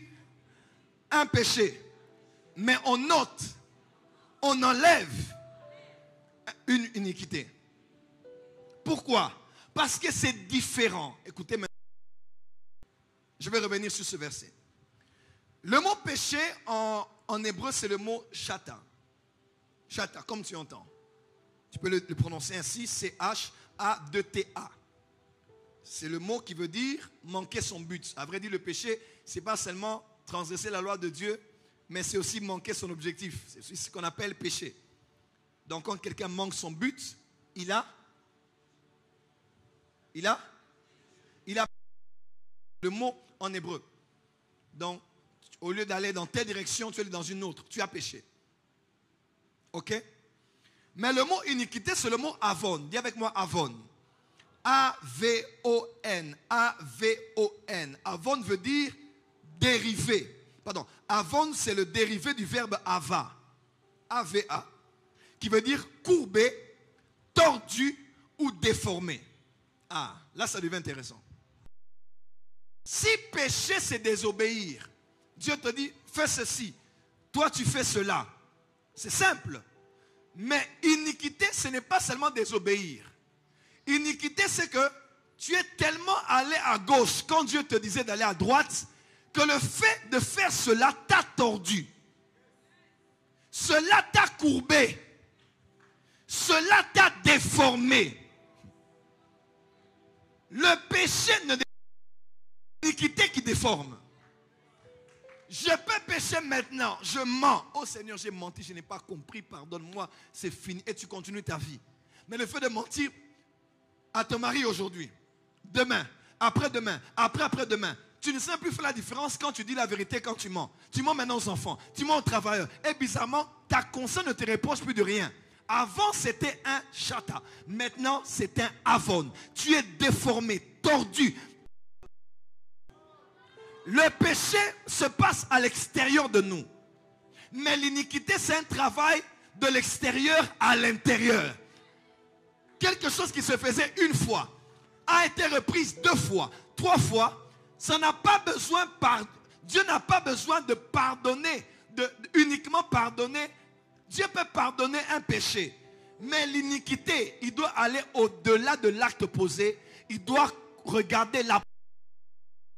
un péché, mais on ôte, on enlève une iniquité. Pourquoi? Parce que c'est différent. Écoutez maintenant. Je vais revenir sur ce verset. Le mot péché en hébreu, c'est le mot chata. Chata, comme tu entends. Tu peux le prononcer ainsi, C-H-A-2-T-A. C'est le mot qui veut dire manquer son but. À vrai dire, le péché, ce n'est pas seulement transgresser la loi de Dieu, mais c'est aussi manquer son objectif. C'est ce qu'on appelle péché. Donc quand quelqu'un manque son but, il a le mot en hébreu. Donc, au lieu d'aller dans telle direction, tu es dans une autre. Tu as péché. Ok? Mais le mot iniquité, c'est le mot avon. Dis avec moi avon. A-V-O-N. A-V-O-N. Avon veut dire dérivé. Pardon. Avon, c'est le dérivé du verbe ava. A-V-A. Qui veut dire courbé, tordu ou déformé. Ah, là ça devient intéressant. Si péché c'est désobéir, Dieu te dit fais ceci, toi tu fais cela. C'est simple. Mais iniquité ce n'est pas seulement désobéir. Iniquité c'est que tu es tellement allé à gauche quand Dieu te disait d'aller à droite que le fait de faire cela t'a tordu. Cela t'a courbé. Cela t'a déformé. Le péché ne déforme pas, l'iniquité qui déforme. Je peux pécher maintenant, je mens. Oh Seigneur, j'ai menti, je n'ai pas compris, pardonne-moi, c'est fini. Et tu continues ta vie. Mais le fait de mentir à ton mari aujourd'hui, demain, après-demain, après-après-demain, tu ne sais plus faire la différence quand tu dis la vérité, quand tu mens. Tu mens maintenant aux enfants, tu mens aux travailleurs. Et bizarrement, ta conscience ne te reproche plus de rien. Avant, c'était un chata. Maintenant, c'est un avon. Tu es déformé, tordu. Le péché se passe à l'extérieur de nous. Mais l'iniquité, c'est un travail de l'extérieur à l'intérieur. Quelque chose qui se faisait une fois a été reprise 2 fois, 3 fois. Ça n'a pas besoin, Dieu n'a pas besoin de pardonner, uniquement pardonner. Dieu peut pardonner un péché. Mais l'iniquité, il doit aller au-delà de l'acte posé. Il doit regarder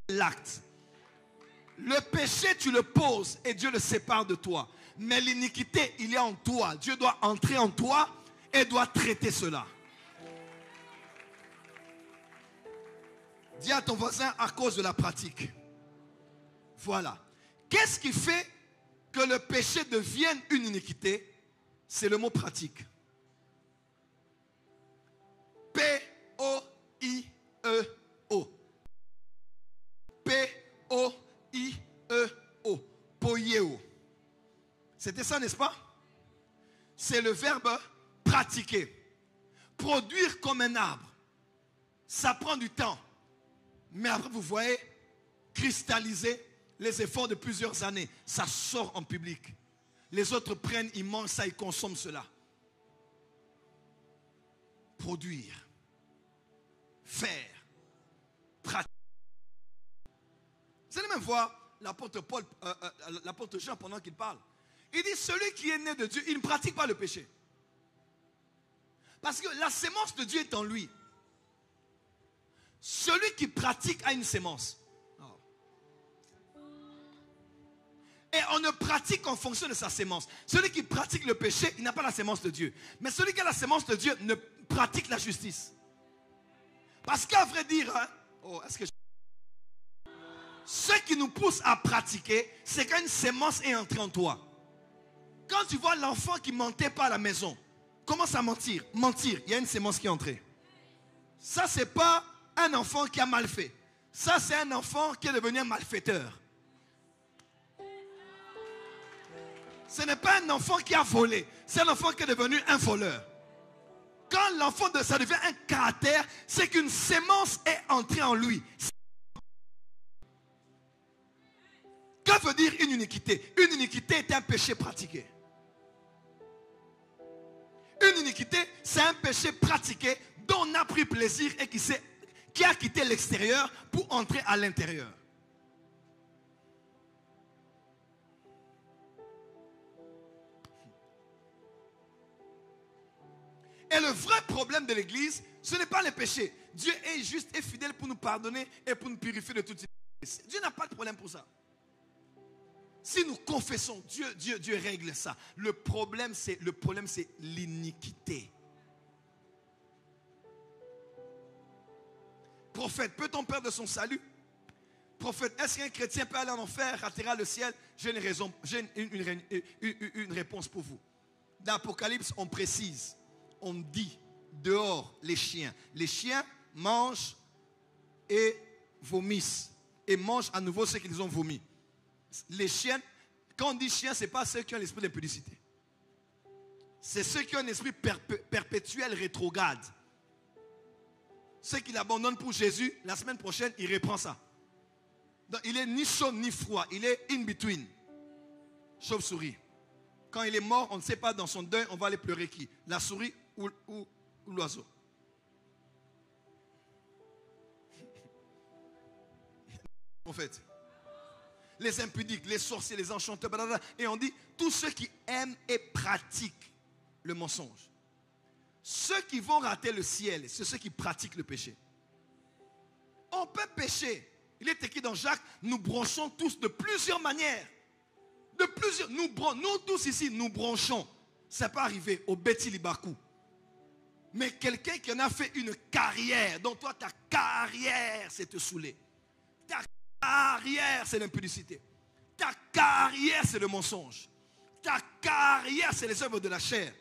l'acte. Le péché, tu le poses et Dieu le sépare de toi. Mais l'iniquité, il est en toi. Dieu doit entrer en toi et doit traiter cela. Dis à ton voisin à cause de la pratique. Voilà. Qu'est-ce qui fait que le péché devienne une iniquité? C'est le mot pratique. P-O-I-E-O. P-O-I-E-O. Poieo. C'était ça, n'est-ce pas? C'est le verbe pratiquer. Produire comme un arbre. Ça prend du temps. Mais après, vous voyez, cristalliser les efforts de plusieurs années. Ça sort en public. Les autres prennent, ils mangent ça, ils consomment cela. Produire. Faire. Pratiquer. Vous allez même voir l'apôtre Paul, l'apôtre Jean pendant qu'il parle. Il dit, celui qui est né de Dieu, il ne pratique pas le péché. Parce que la sémence de Dieu est en lui. Celui qui pratique a une sémence. Et on ne pratique qu'en fonction de sa sémence. Celui qui pratique le péché, il n'a pas la sémence de Dieu. Mais celui qui a la sémence de Dieu ne pratique la justice. Parce qu'à vrai dire, ce qui nous pousse à pratiquer, c'est qu'une sémence est entrée en toi. Quand tu vois l'enfant qui ne mentait pas à la maison, commence à mentir. Mentir, il y a une sémence qui est entrée. Ça, ce n'est pas un enfant qui a mal fait. Ça, c'est un enfant qui est devenu un malfaiteur. Ce n'est pas un enfant qui a volé. C'est un enfant qui est devenu un voleur. Quand l'enfant, ça devient un caractère, c'est qu'une sémence est entrée en lui. Que veut dire une iniquité? Une iniquité est un péché pratiqué. Une iniquité, c'est un péché pratiqué dont on a pris plaisir et qui a quitté l'extérieur pour entrer à l'intérieur. Et le vrai problème de l'église, ce n'est pas le péché. Dieu est juste et fidèle pour nous pardonner et pour nous purifier de toute Dieu n'a pas de problème pour ça. Si nous confessons, Dieu règle ça. Le problème, c'est l'iniquité. Prophète, peut-on perdre son salut? Prophète, est-ce qu'un chrétien peut aller en enfer, atterrir le ciel? J'ai une réponse pour vous. Dans l'Apocalypse, on précise, on dit, dehors les chiens. Les chiens mangent et vomissent. Et mangent à nouveau ce qu'ils ont vomi. Les chiens, quand on dit chiens, ce n'est pas ceux qui ont l'esprit d'impudicité. C'est ceux qui ont un esprit perpétuel rétrograde. Ceux qui l'abandonnent pour Jésus, la semaine prochaine, il reprend ça. Donc, il est ni chaud ni froid, il est in between. Chauve-souris. Quand il est mort, on ne sait pas dans son deuil, on va aller pleurer qui? La souris ou l'oiseau? En fait, les impudiques, les sorciers, les enchanteurs, blablabla. Et on dit tous ceux qui aiment et pratiquent le mensonge. Ceux qui vont rater le ciel, c'est ceux qui pratiquent le péché. On peut pécher. Il est écrit dans Jacques, nous bronchons tous de plusieurs manières. De plusieurs. Nous tous ici, nous bronchons. Ça n'est pas arrivé au Betty Libakou. Mais quelqu'un qui en a fait une carrière, donc toi, ta carrière, c'est te saouler. Ta carrière, c'est l'impudicité. Ta carrière, c'est le mensonge. Ta carrière, c'est les œuvres de la chair.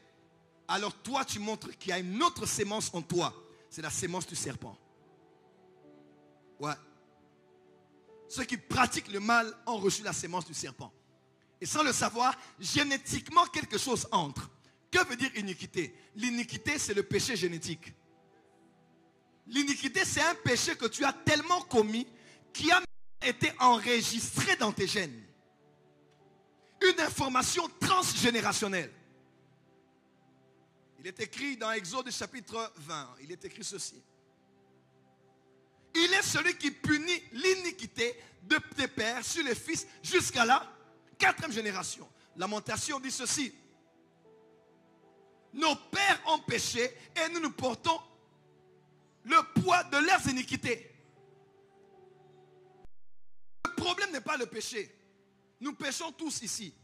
Alors toi, tu montres qu'il y a une autre sémence en toi. C'est la sémence du serpent. Ouais. Ceux qui pratiquent le mal ont reçu la sémence du serpent. Et sans le savoir, génétiquement, quelque chose entre. Que veut dire iniquité? L'iniquité, c'est le péché génétique. L'iniquité, c'est un péché que tu as tellement commis qui a été enregistré dans tes gènes. Une information transgénérationnelle. Il est écrit dans Exode chapitre 20, il est écrit ceci. Il est celui qui punit l'iniquité de tes pères sur les fils jusqu'à la 4e génération. Lamentation dit ceci. Nos pères ont péché et nous portons le poids de leurs iniquités. Le problème n'est pas le péché. Nous péchons tous ici.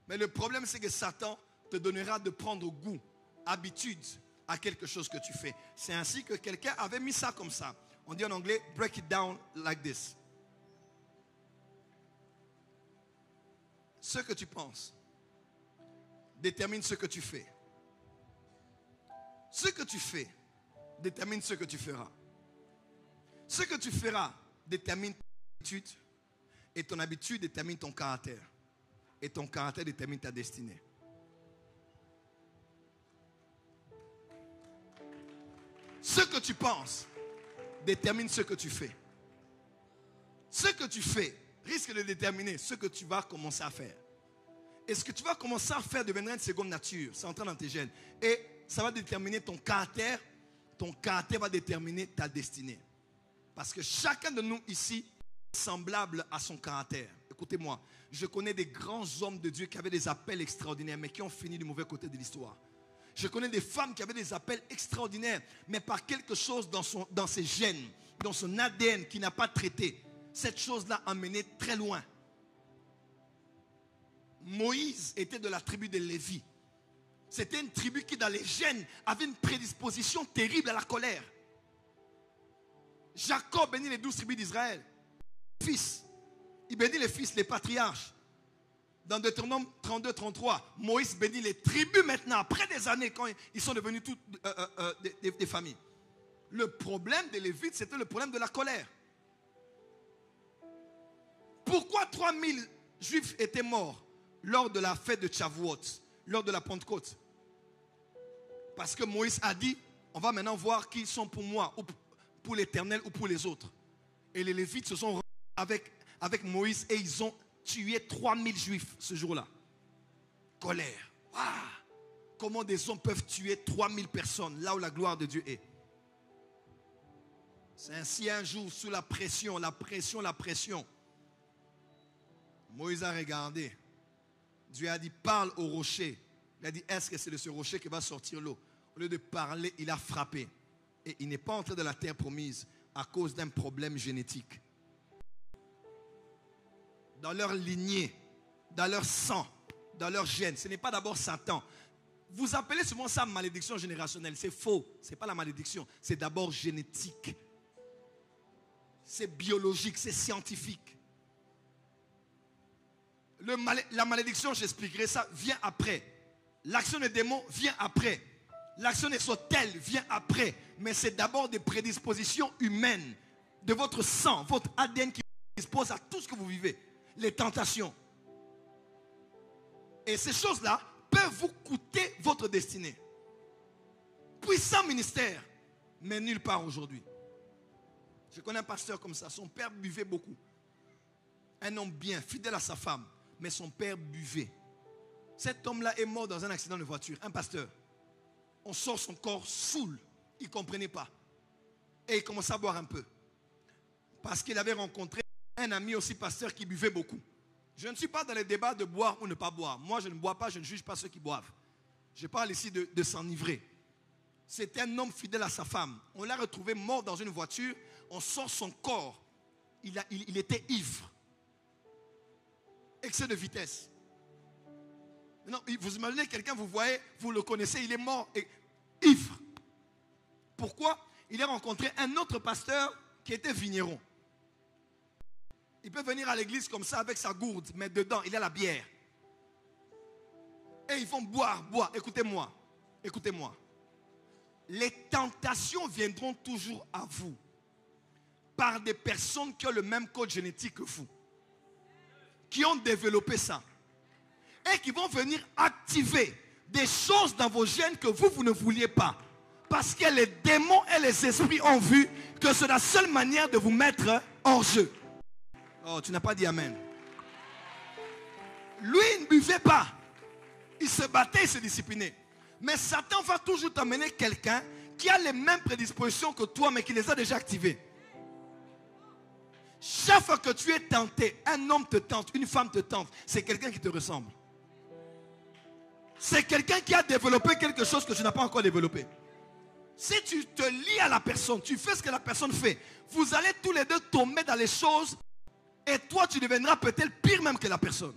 Mais le problème, c'est que Satan te donnera de prendre goût, habitude à quelque chose que tu fais. C'est ainsi que quelqu'un avait mis ça comme ça. On dit en anglais, break it down like this. Ce que tu penses détermine ce que tu fais. Ce que tu fais détermine ce que tu feras. Ce que tu feras détermine ton habitude. Et ton habitude détermine ton caractère. Et ton caractère détermine ta destinée. Ce que tu penses détermine ce que tu fais. Ce que tu fais risque de déterminer ce que tu vas commencer à faire. Et ce que tu vas commencer à faire deviendra une seconde nature. C'est entré dans tes gènes. Et ça va déterminer ton caractère. Ton caractère va déterminer ta destinée. Parce que chacun de nous ici est semblable à son caractère. Écoutez-moi, je connais des grands hommes de Dieu qui avaient des appels extraordinaires, mais qui ont fini du mauvais côté de l'histoire. Je connais des femmes qui avaient des appels extraordinaires, mais par quelque chose dans ses gènes, dans son ADN qui n'a pas traité, cette chose-là a mené très loin. Moïse était de la tribu de Lévi. C'était une tribu qui, dans les gènes, avait une prédisposition terrible à la colère. Jacob bénit les 12 tribus d'Israël. Fils. Il bénit les fils, les patriarches. Dans Deutéronome 32-33, Moïse bénit les tribus maintenant, après des années, quand ils sont devenus toutes des familles. Le problème des Lévites, c'était le problème de la colère. Pourquoi 3000 Juifs étaient morts lors de la fête de Shavuot, lors de la Pentecôte? Parce que Moïse a dit, on va maintenant voir qui sont pour moi, ou pour l'Éternel, ou pour les autres. Et les Lévites se sont rendus avec Moïse et ils ont tué 3000 Juifs ce jour-là. Colère. Waouh! Comment des hommes peuvent tuer 3000 personnes là où la gloire de Dieu est? C'est ainsi un jour, sous la pression. Moïse a regardé. Dieu a dit, parle au rocher. Il a dit, est-ce que c'est de ce rocher que va sortir l'eau? Au lieu de parler, il a frappé. Et il n'est pas entré dans la terre promise à cause d'un problème génétique. dans leur lignée, dans leur sang, dans leur gène. Ce n'est pas d'abord Satan. Vous appelez souvent ça malédiction générationnelle. C'est faux. Ce n'est pas la malédiction. C'est d'abord génétique. C'est biologique, c'est scientifique. La malédiction, j'expliquerai ça, vient après. L'action des démons vient après. L'action des sautelles vient après. Mais c'est d'abord des prédispositions humaines de votre sang, votre ADN qui dispose à tout ce que vous vivez. Les tentations. Et ces choses-là peuvent vous coûter votre destinée. Puissant ministère, mais nulle part aujourd'hui. Je connais un pasteur comme ça. Son père buvait beaucoup. Un homme bien, fidèle à sa femme. Mais son père buvait. Cet homme-là est mort dans un accident de voiture. Un pasteur. On sort son corps saoul. Il ne comprenait pas. Et il commençait à boire un peu. Parce qu'il avait rencontré un ami aussi pasteur qui buvait beaucoup. Je ne suis pas dans les débats de boire ou ne pas boire. Moi, je ne bois pas, je ne juge pas ceux qui boivent. Je parle ici de s'enivrer. C'était un homme fidèle à sa femme. On l'a retrouvé mort dans une voiture. On sort son corps. Il était ivre. Excès de vitesse. Non, vous imaginez quelqu'un, vous voyez, vous le connaissez, il est mort et ivre. Pourquoi? Il a rencontré un autre pasteur qui était vigneron. Il peut venir à l'église comme ça avec sa gourde, mais dedans, il a la bière. Et ils vont boire. Écoutez-moi. Écoutez-moi. Les tentations viendront toujours à vous par des personnes qui ont le même code génétique que vous, qui ont développé ça et qui vont venir activer des choses dans vos gènes que vous ne vouliez pas. Parce que les démons et les esprits ont vu que c'est la seule manière de vous mettre hors jeu. Oh, tu n'as pas dit amen. Lui, il ne buvait pas. Il se battait, il se disciplinait. Mais Satan va toujours t'amener quelqu'un qui a les mêmes prédispositions que toi, mais qui les a déjà activées. Chaque fois que tu es tenté, un homme te tente, une femme te tente, c'est quelqu'un qui te ressemble. C'est quelqu'un qui a développé quelque chose que tu n'as pas encore développé. Si tu te lies à la personne, tu fais ce que la personne fait, vous allez tous les deux tomber dans les choses et toi tu deviendras peut-être pire même que la personne.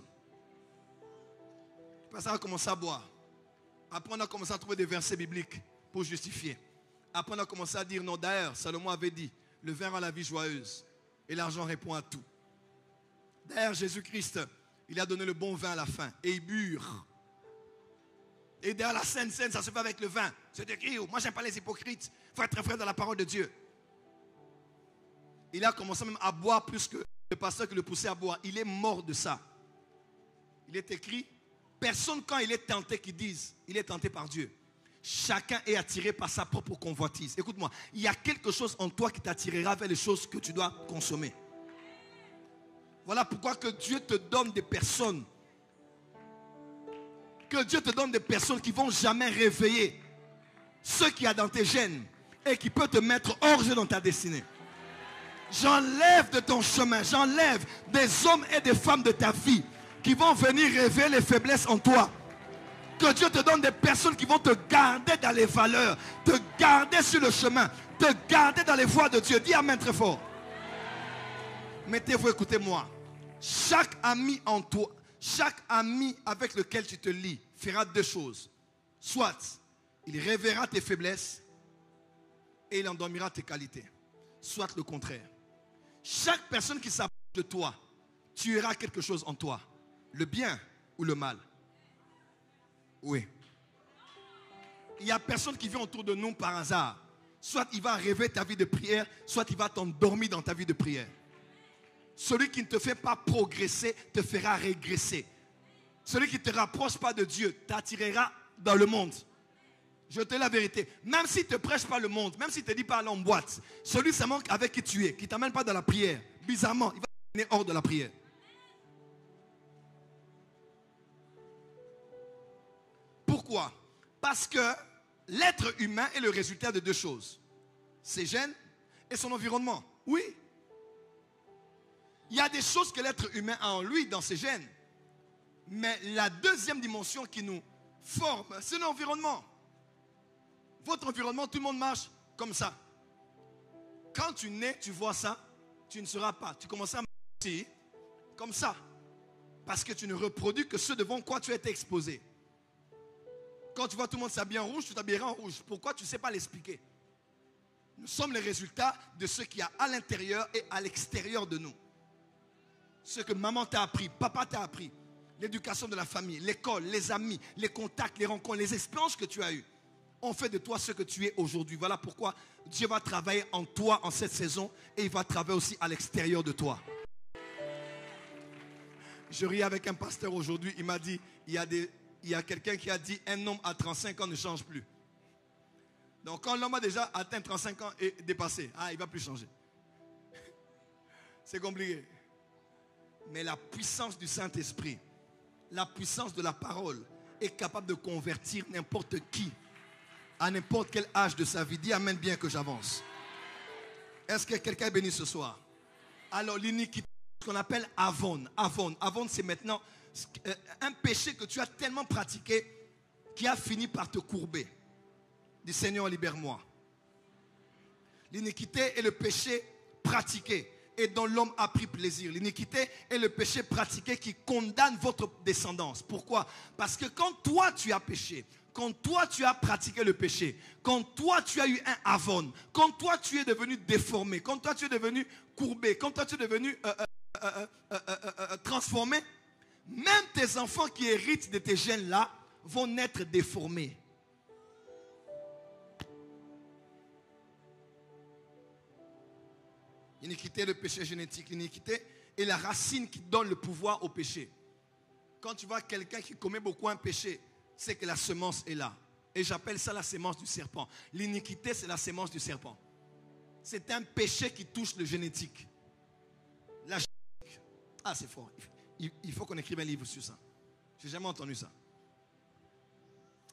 Parce qu'on a commencé à boire. Après on a commencé à trouver des versets bibliques pour justifier. Après on a commencé à dire non, d'ailleurs Salomon avait dit, le vin rend la vie joyeuse et l'argent répond à tout. D'ailleurs Jésus-Christ, il a donné le bon vin à la fin et ils burent. Et derrière la scène, ça se fait avec le vin. C'est écrit, moi j'aime pas les hypocrites. Il faut être frère dans la parole de Dieu. Il a commencé même à boire plus que le pasteur qui le poussait à boire. Il est mort de ça. Il est écrit, personne quand il est tenté qui dise, il est tenté par Dieu. Chacun est attiré par sa propre convoitise. Écoute-moi, il y a quelque chose en toi qui t'attirera vers les choses que tu dois consommer. Voilà pourquoi que Dieu te donne des personnes. Que Dieu te donne des personnes qui ne vont jamais réveiller ce qu'il y a dans tes gènes et qui peut te mettre hors jeu dans ta destinée. J'enlève de ton chemin, j'enlève des hommes et des femmes de ta vie qui vont venir révéler les faiblesses en toi. Que Dieu te donne des personnes qui vont te garder dans les valeurs, te garder sur le chemin, te garder dans les voies de Dieu. Dis amen très fort. Mettez-vous, écoutez-moi. Chaque ami en toi, chaque ami avec lequel tu te lies fera deux choses. Soit il révérera tes faiblesses et il endormira tes qualités. Soit le contraire. Chaque personne qui s'approche de toi tuera quelque chose en toi. Le bien ou le mal. Oui. Il n'y a personne qui vient autour de nous par hasard. Soit il va rêver ta vie de prière, soit il va t'endormir dans ta vie de prière. Celui qui ne te fait pas progresser te fera régresser. Celui qui ne te rapproche pas de Dieu t'attirera dans le monde. Je te dis la vérité. Même s'il ne te prêche pas le monde, même s'il ne te dit pas aller en boîte, celui seulement avec qui tu es, qui ne t'amène pas dans la prière, bizarrement, il va t'amener hors de la prière. Pourquoi? Parce que l'être humain est le résultat de deux choses. Ses gènes et son environnement. Oui. Il y a des choses que l'être humain a en lui, dans ses gènes. Mais la deuxième dimension qui nous forme, c'est l'environnement. Votre environnement, tout le monde marche comme ça. Quand tu nais, tu vois ça, tu ne seras pas. Tu commences à marcher comme ça. Parce que tu ne reproduis que ce devant quoi tu as été exposé. Quand tu vois tout le monde s'habiller en rouge, tu t'habilleras en rouge. Pourquoi tu ne sais pas l'expliquer? Nous sommes les résultats de ce qu'il y a à l'intérieur et à l'extérieur de nous. Ce que maman t'a appris, papa t'a appris, l'éducation de la famille, l'école, les amis, les contacts, les rencontres, les expériences que tu as eues ont fait de toi ce que tu es aujourd'hui. Voilà pourquoi Dieu va travailler en toi en cette saison et il va travailler aussi à l'extérieur de toi. Je riais avec un pasteur aujourd'hui, il m'a dit, il y a quelqu'un qui a dit un homme à 35 ans ne change plus. Donc quand l'homme a déjà atteint 35 ans et dépassé, il ne va plus changer. C'est compliqué. Mais la puissance du Saint-Esprit, la puissance de la parole est capable de convertir n'importe qui à n'importe quel âge de sa vie. Dis amen bien que j'avance. Est-ce que quelqu'un est béni ce soir? Alors l'iniquité, ce qu'on appelle avon. Avon, c'est maintenant un péché que tu as tellement pratiqué qui a fini par te courber. Dis Seigneur, libère-moi. L'iniquité est le péché pratiqué et dont l'homme a pris plaisir. L'iniquité est le péché pratiqué qui condamne votre descendance. Pourquoi? Parce que quand toi tu as péché, quand toi tu as pratiqué le péché, quand toi tu as eu un avon, quand toi tu es devenu déformé, quand toi tu es devenu courbé, quand toi tu es devenu transformé, même tes enfants qui héritent de tes gènes là vont naître déformés. L'iniquité est le péché génétique. L'iniquité est la racine qui donne le pouvoir au péché. Quand tu vois quelqu'un qui commet beaucoup un péché, c'est que la semence est là. Et j'appelle ça la semence du serpent. L'iniquité, c'est la semence du serpent. C'est un péché qui touche le génétique. La génétique. C'est fort. Il faut qu'on écrive un livre sur ça. Je n'ai jamais entendu ça.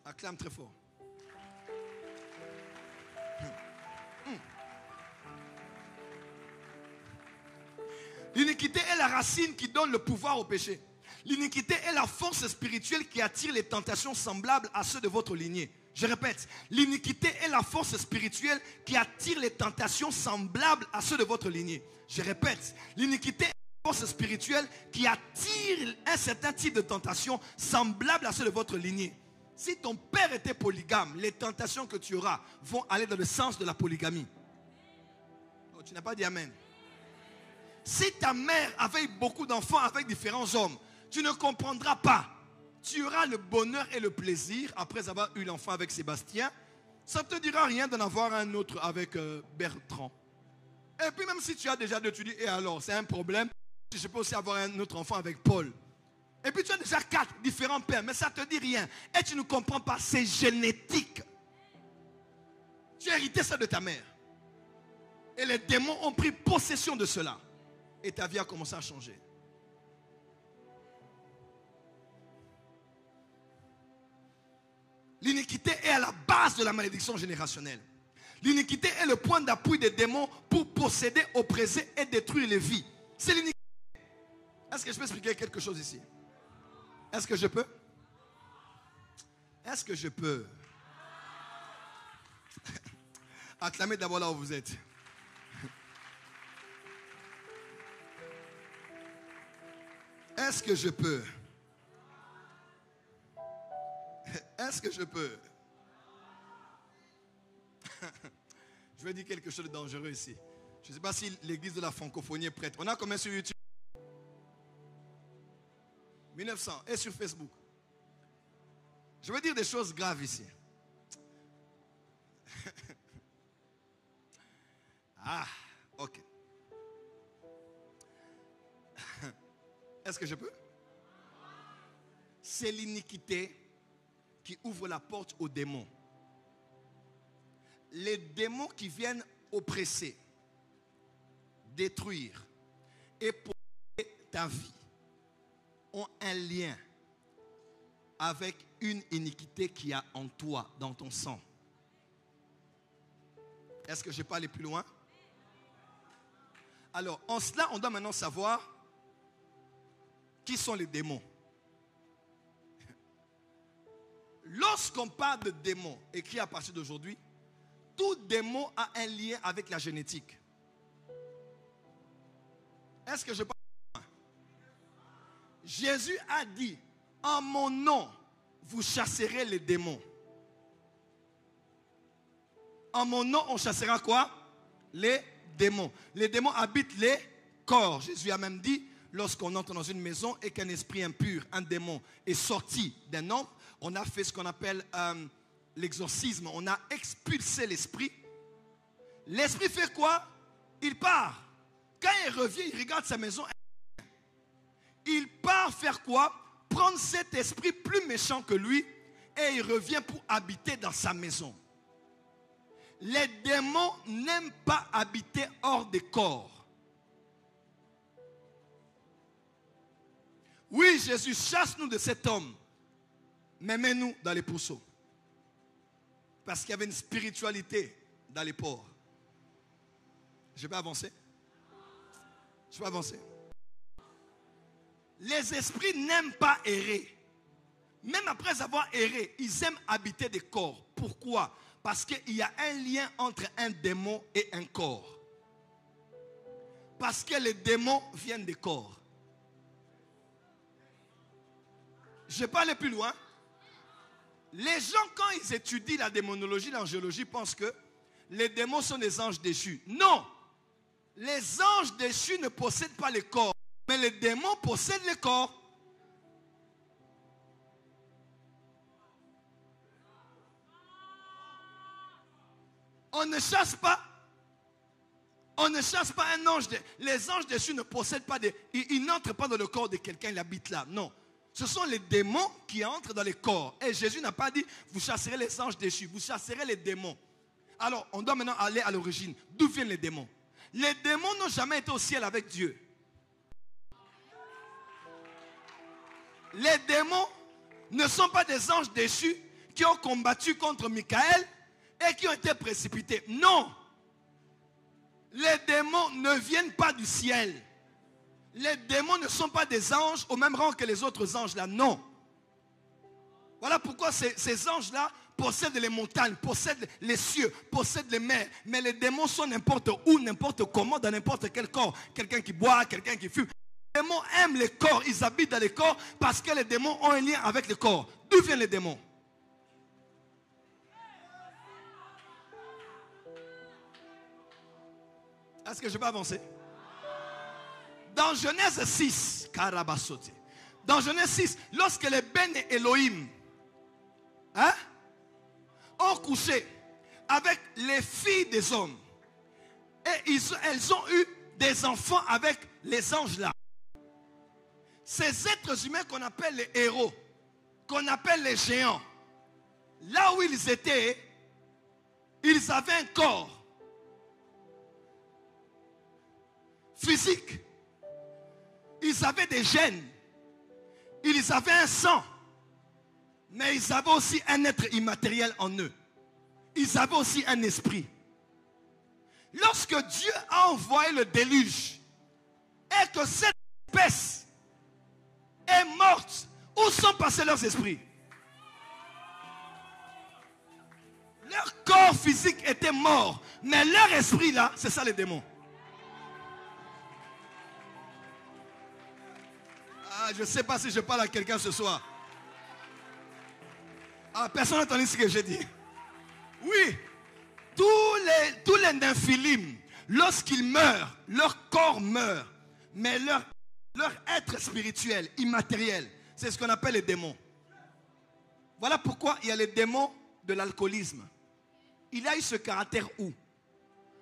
Acclame très fort. L'iniquité est la racine qui donne le pouvoir au péché. L'iniquité est la force spirituelle qui attire les tentations semblables à ceux de votre lignée. Je répète, l'iniquité est la force spirituelle qui attire les tentations semblables à ceux de votre lignée. Je répète, l'iniquité est la force spirituelle qui attire un certain type de tentation semblable à ceux de votre lignée. Si ton père était polygame, les tentations que tu auras vont aller dans le sens de la polygamie. Oh, tu n'as pas dit amen. Si ta mère avait beaucoup d'enfants avec différents hommes, tu ne comprendras pas. Tu auras le bonheur et le plaisir après avoir eu l'enfant avec Sébastien. Ça ne te dira rien d'en avoir un autre avec Bertrand. Et puis même si tu as déjà deux, tu dis, et alors, c'est un problème. Je peux aussi avoir un autre enfant avec Paul. Et puis tu as déjà 4 différents pères, mais ça ne te dit rien. Et tu ne comprends pas, c'est génétique. Tu as hérité ça de ta mère. Et les démons ont pris possession de cela. Et ta vie a commencé à changer. L'iniquité est à la base de la malédiction générationnelle. L'iniquité est le point d'appui des démons pour posséder, oppresser et détruire les vies. C'est l'iniquité. Est-ce que je peux expliquer quelque chose ici? Est-ce que je peux? Est-ce que je peux? Acclamez d'abord là où vous êtes. Est-ce que je peux? Est-ce que je peux? Je vais dire quelque chose de dangereux ici. Je ne sais pas si l'église de la francophonie est prête. On a combien sur YouTube? 1900. Et sur Facebook. Je vais dire des choses graves ici. Ok. Est-ce que je peux? C'est l'iniquité qui ouvre la porte aux démons. Les démons qui viennent oppresser, détruire et polluer ta vie ont un lien avec une iniquité qu'il y a en toi, dans ton sang. Est-ce que je peux aller plus loin? Alors, en cela, on doit maintenant savoir qui sont les démons. Lorsqu'on parle de démons, écrit à partir d'aujourd'hui, tout démon a un lien avec la génétique. Est-ce que je parle? Jésus a dit, en mon nom, vous chasserez les démons. En mon nom, on chassera quoi? Les démons. Les démons habitent les corps. Jésus a même dit, lorsqu'on entre dans une maison et qu'un esprit impur, un démon, est sorti d'un homme, on a fait ce qu'on appelle l'exorcisme. On a expulsé l'esprit. L'esprit fait quoi? Il part. Quand il revient, il regarde sa maison. Il part faire quoi? Prendre cet esprit plus méchant que lui et il revient pour habiter dans sa maison. Les démons n'aiment pas habiter hors des corps. Oui, Jésus, chasse-nous de cet homme, mais mets-nous dans les pourceaux. Parce qu'il y avait une spiritualité dans les porcs. Je peux avancer? Je peux avancer? Les esprits n'aiment pas errer. Même après avoir erré, ils aiment habiter des corps. Pourquoi? Parce qu'il y a un lien entre un démon et un corps. Parce que les démons viennent des corps. Je vais pas aller plus loin. Les gens, quand ils étudient la démonologie, l'angéologie, pensent que les démons sont des anges déchus. Non! Les anges déchus ne possèdent pas les corps. Mais les démons possèdent les corps. On ne chasse pas. On ne chasse pas un ange. Les anges déchus ne possèdent pas des... Ils n'entrent pas dans le corps de quelqu'un, ils habitent là. Non. Ce sont les démons qui entrent dans les corps. Et Jésus n'a pas dit, vous chasserez les anges déchus, vous chasserez les démons. Alors, on doit maintenant aller à l'origine. D'où viennent les démons? Les démons n'ont jamais été au ciel avec Dieu. Les démons ne sont pas des anges déchus qui ont combattu contre Michael et qui ont été précipités. Non. Les démons ne viennent pas du ciel. Les démons ne sont pas des anges au même rang que les autres anges là. Non. Voilà pourquoi ces anges-là possèdent les montagnes, possèdent les cieux, possèdent les mers. Mais les démons sont n'importe où, n'importe comment, dans n'importe quel corps. Quelqu'un qui boit, quelqu'un qui fume. Les démons aiment les corps, ils habitent dans les corps parce que les démons ont un lien avec les corps. D'où viennent les démons? Est-ce que je peux avancer? Dans Genèse 6, dans Genèse 6, lorsque les Ben Elohim ont couché avec les filles des hommes et elles ont eu des enfants avec les anges là. Ces êtres humains qu'on appelle les héros, qu'on appelle les géants, là où ils étaient, ils avaient un corps physique. Ils avaient des gènes. Ils avaient un sang. Mais ils avaient aussi un être immatériel en eux. Ils avaient aussi un esprit. Lorsque Dieu a envoyé le déluge et que cette espèce est morte, où sont passés leurs esprits? Leur corps physique était mort, mais leur esprit là, c'est ça les démons. Ah, je ne sais pas si je parle à quelqu'un ce soir. Ah, personne n'a entendu ce que j'ai dit. Oui, tous les nymphilim, lorsqu'ils meurent, leur corps meurt, mais leur être spirituel, immatériel, c'est ce qu'on appelle les démons. Voilà pourquoi il y a les démons de l'alcoolisme. Il a eu ce caractère où?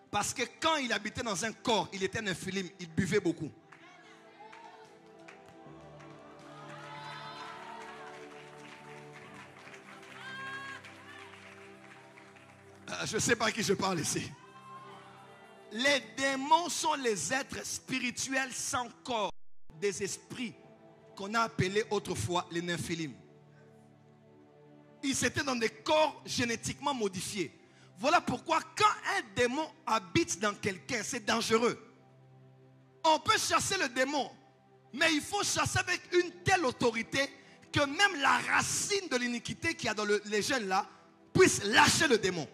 Parce que quand il habitait dans un corps, il était nymphilim, il buvait beaucoup. Je ne sais pas à qui je parle ici. Les démons sont les êtres spirituels sans corps, des esprits qu'on a appelés autrefois les nymphilim. Ils étaient dans des corps génétiquement modifiés. Voilà pourquoi quand un démon habite dans quelqu'un, c'est dangereux. On peut chasser le démon, mais il faut chasser avec une telle autorité que même la racine de l'iniquité qu'il y a dans les gènes là puisse lâcher le démon.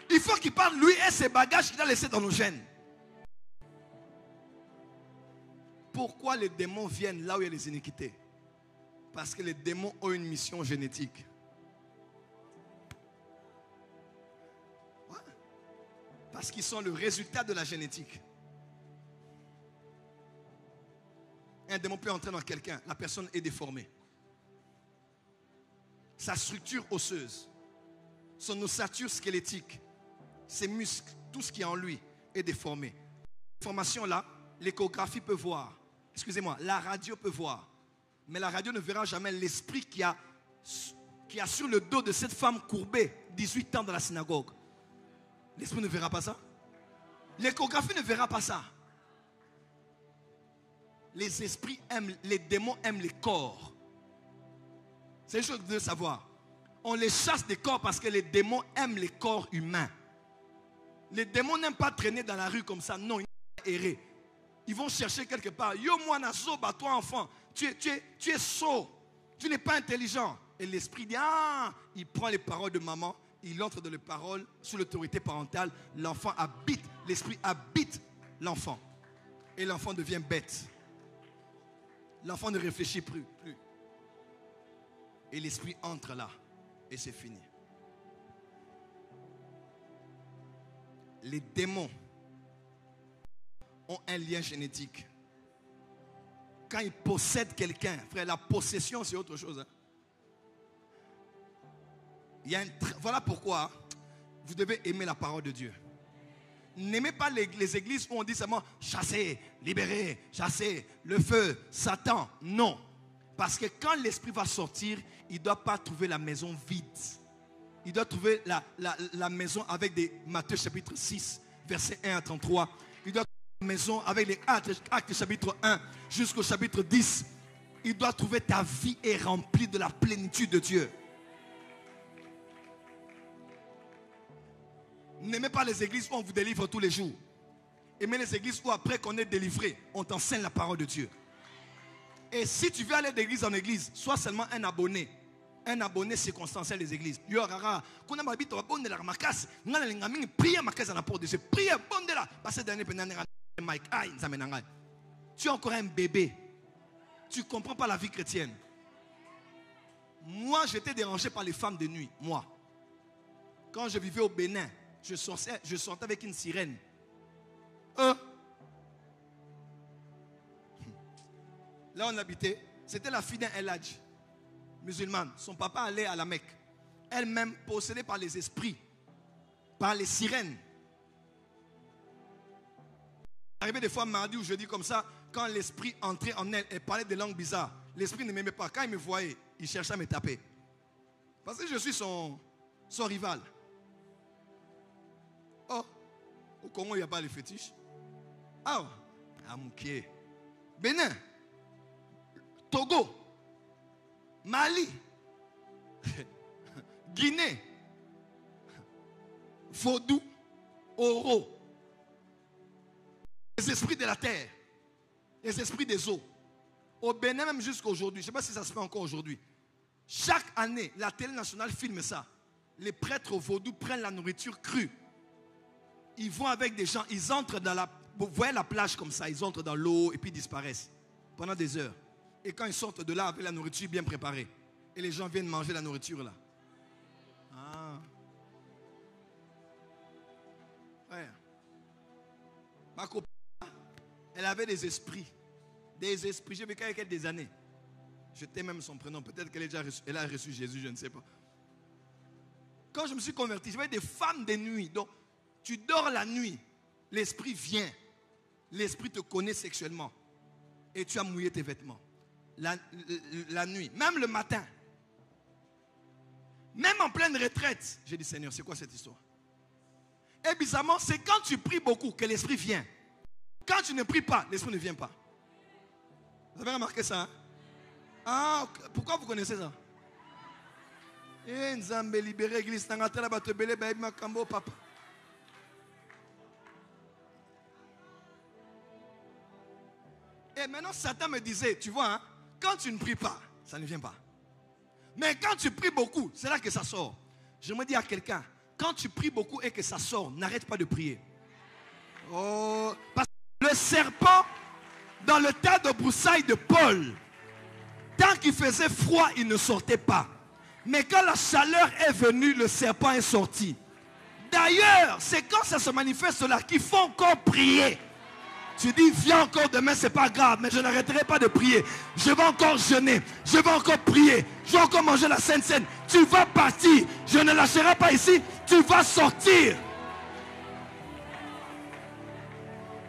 Il faut qu'il parle lui et ses bagages qu'il a laissés dans nos gènes. pourquoi les démons viennent là où il y a les iniquités? Parce que les démons ont une mission génétique. Ouais. Parce qu'ils sont le résultat de la génétique. Un démon peut entrer dans quelqu'un, la personne est déformée. Sa structure osseuse, son ossature squelettique, ses muscles, tout ce qui est en lui est déformé. Cette déformation-là, l'échographie peut voir. Excusez-moi, la radio peut voir. Mais la radio ne verra jamais l'esprit qui a sur le dos de cette femme courbée 18 ans dans la synagogue. L'esprit ne verra pas ça. L'échographie ne verra pas ça. Les esprits aiment, les démons aiment les corps. C'est une chose que vous devez savoir. On les chasse des corps parce que les démons aiment les corps humains. Les démons n'aiment pas traîner dans la rue comme ça. Non, ils n'aiment pas errer. Ils vont chercher quelque part. Yo, moi, nazoba, toi, enfant, tu es sot. Tu n'es pas intelligent. Et l'esprit dit, il prend les paroles de maman, il entre dans les paroles sous l'autorité parentale. L'enfant habite, l'esprit habite l'enfant. Et l'enfant devient bête. L'enfant ne réfléchit plus. Et l'esprit entre là. Et c'est fini. Les démons ont un lien génétique. Quand ils possèdent quelqu'un, frère, la possession c'est autre chose. Hein. Voilà pourquoi vous devez aimer la parole de Dieu. N'aimez pas les églises où on dit seulement chasser, libérer, chasser, le feu, Satan. Non. Parce que quand l'esprit va sortir, il ne doit pas trouver la maison vide. Il doit trouver la maison avec des Matthieu chapitre 6, verset 1 à 33. Il doit trouver la maison avec les actes chapitre 1 jusqu'au chapitre 10. Il doit trouver ta vie est remplie de la plénitude de Dieu. N'aimez pas les églises où on vous délivre tous les jours. Aimez les églises où après qu'on est délivré, on t'enseigne la parole de Dieu. Et si tu veux aller d'église en église, sois seulement un abonné. Un abonné circonstanciel des églises. Tu es encore un bébé. Tu ne comprends pas la vie chrétienne. Moi, j'étais dérangé par les femmes de nuit. Moi. Quand je vivais au Bénin, je sortais avec une sirène. Là, on habitait. C'était la fille d'un Eladj, musulmane. Son papa allait à la Mecque. Elle-même possédée par les esprits, par les sirènes. Arrivé des fois mardi ou jeudi comme ça, quand l'esprit entrait en elle et parlait des langues bizarres, l'esprit ne m'aimait pas. Quand il me voyait, il cherchait à me taper. Parce que je suis son rival. Oh, au Congo, il n'y a pas les fétiches. Ah, Amouké. Bénin, Togo, Mali, Guinée, Vaudou, Oro. Les esprits de la terre, les esprits des eaux. Au Bénin, même jusqu'à aujourd'hui, je ne sais pas si ça se fait encore aujourd'hui. Chaque année, la télé nationale filme ça. Les prêtres vaudous prennent la nourriture crue. Ils vont avec des gens, ils entrent dans la... Vous voyez la plage comme ça, ils entrent dans l'eau et puis ils disparaissent pendant des heures. Et quand ils sortent de là avec la nourriture bien préparée, et les gens viennent manger la nourriture là. Ah. Ouais. Ma copine, elle avait des esprits. Des esprits. J'ai vécu avec elle des années. Je t'ai même son prénom. Peut-être qu'elle a reçu Jésus, je ne sais pas. Quand je me suis converti, j'avais des femmes de nuit. Donc, tu dors la nuit. L'esprit vient. L'esprit te connaît sexuellement. Et tu as mouillé tes vêtements. La nuit. Même le matin. Même en pleine retraite. J'ai dit, Seigneur, c'est quoi cette histoire? Et bizarrement, c'est quand tu pries beaucoup que l'esprit vient. Quand tu ne pries pas, l'esprit ne vient pas. Vous avez remarqué ça? Hein? Ah, pourquoi vous connaissez ça? Nzambe libéré église nangatela batebele ba makambo papa. Et maintenant Satan me disait, tu vois, hein, quand tu ne pries pas, ça ne vient pas. Mais quand tu pries beaucoup, c'est là que ça sort. Je me dis à quelqu'un, quand tu pries beaucoup et que ça sort, n'arrête pas de prier. Oh, parce que le serpent Dans le tas de broussailles de Paul, tant qu'il faisait froid, il ne sortait pas. Mais quand la chaleur est venue, le serpent est sorti. D'ailleurs, c'est quand ça se manifeste là qu'il faut encore prier. Tu dis, viens encore demain, c'est pas grave, mais je n'arrêterai pas de prier. Je vais encore jeûner, je vais encore prier, je vais encore manger la Sainte Seine. Tu vas partir, je ne lâcherai pas ici, tu vas sortir.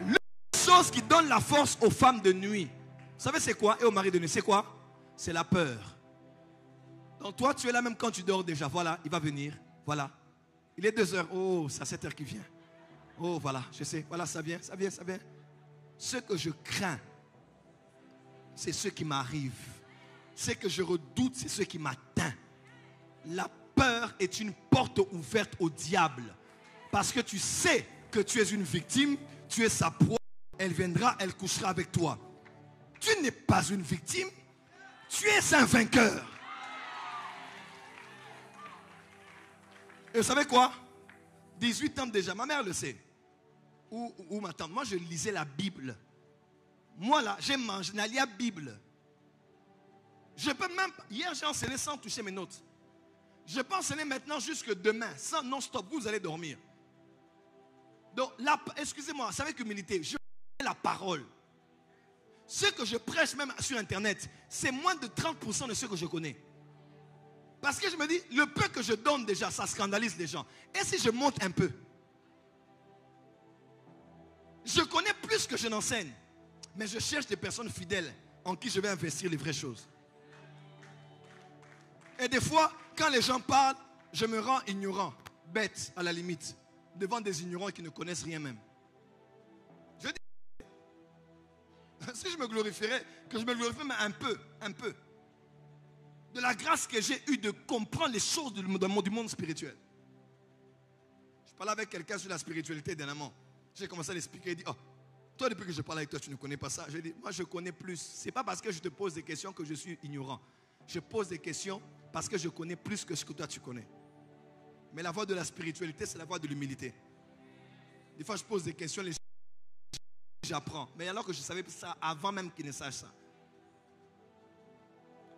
La chose qui donne la force aux femmes de nuit, vous savez c'est quoi? Et aux maris de nuit, c'est quoi? C'est la peur. Donc toi, tu es là même quand tu dors déjà. Voilà, il va venir, voilà. Il est 2 heures, oh, c'est à 7 heures qu'il vient. Oh, voilà, je sais, voilà, ça vient, ça vient, ça vient. Ce que je crains, c'est ce qui m'arrive. Ce que je redoute, c'est ce qui m'atteint. La peur est une porte ouverte au diable. Parce que tu sais que tu es une victime, tu es sa proie, elle viendra, elle couchera avec toi. Tu n'es pas une victime, tu es un vainqueur. Et vous savez quoi? 18 ans déjà, ma mère le sait. Ou ma tante, moi je lisais la Bible. Moi là, j'ai mangé la Bible. Je peux même, hier j'ai enseigné sans toucher mes notes. Je peux enseigner maintenant jusque demain, sans non-stop, vous allez dormir. Donc, excusez-moi, c'est avec humilité, je la parole. Ce que je prêche même sur internet, c'est moins de 30% de ce que je connais. Parce que je me dis, le peu que je donne déjà, ça scandalise les gens. Et si je monte un peu? Je connais plus que je n'enseigne. Mais je cherche des personnes fidèles en qui je vais investir les vraies choses. Et des fois, quand les gens parlent, je me rends ignorant, bête à la limite, devant des ignorants qui ne connaissent rien même. Je dis, si je me glorifierais, que je me glorifie mais un peu. De la grâce que j'ai eue de comprendre les choses du monde spirituel. Je parlais avec quelqu'un sur la spiritualité dernièrement. J'ai commencé à l'expliquer. Il dit, oh, toi depuis que je parle avec toi, tu ne connais pas ça. Je dis, moi je connais plus. Ce n'est pas parce que je te pose des questions que je suis ignorant. Je pose des questions parce que je connais plus que ce que toi tu connais. Mais la voie de la spiritualité, c'est la voie de l'humilité. Des fois je pose des questions, les gens, j'apprends. Mais alors que je savais ça avant même qu'ils ne sachent ça.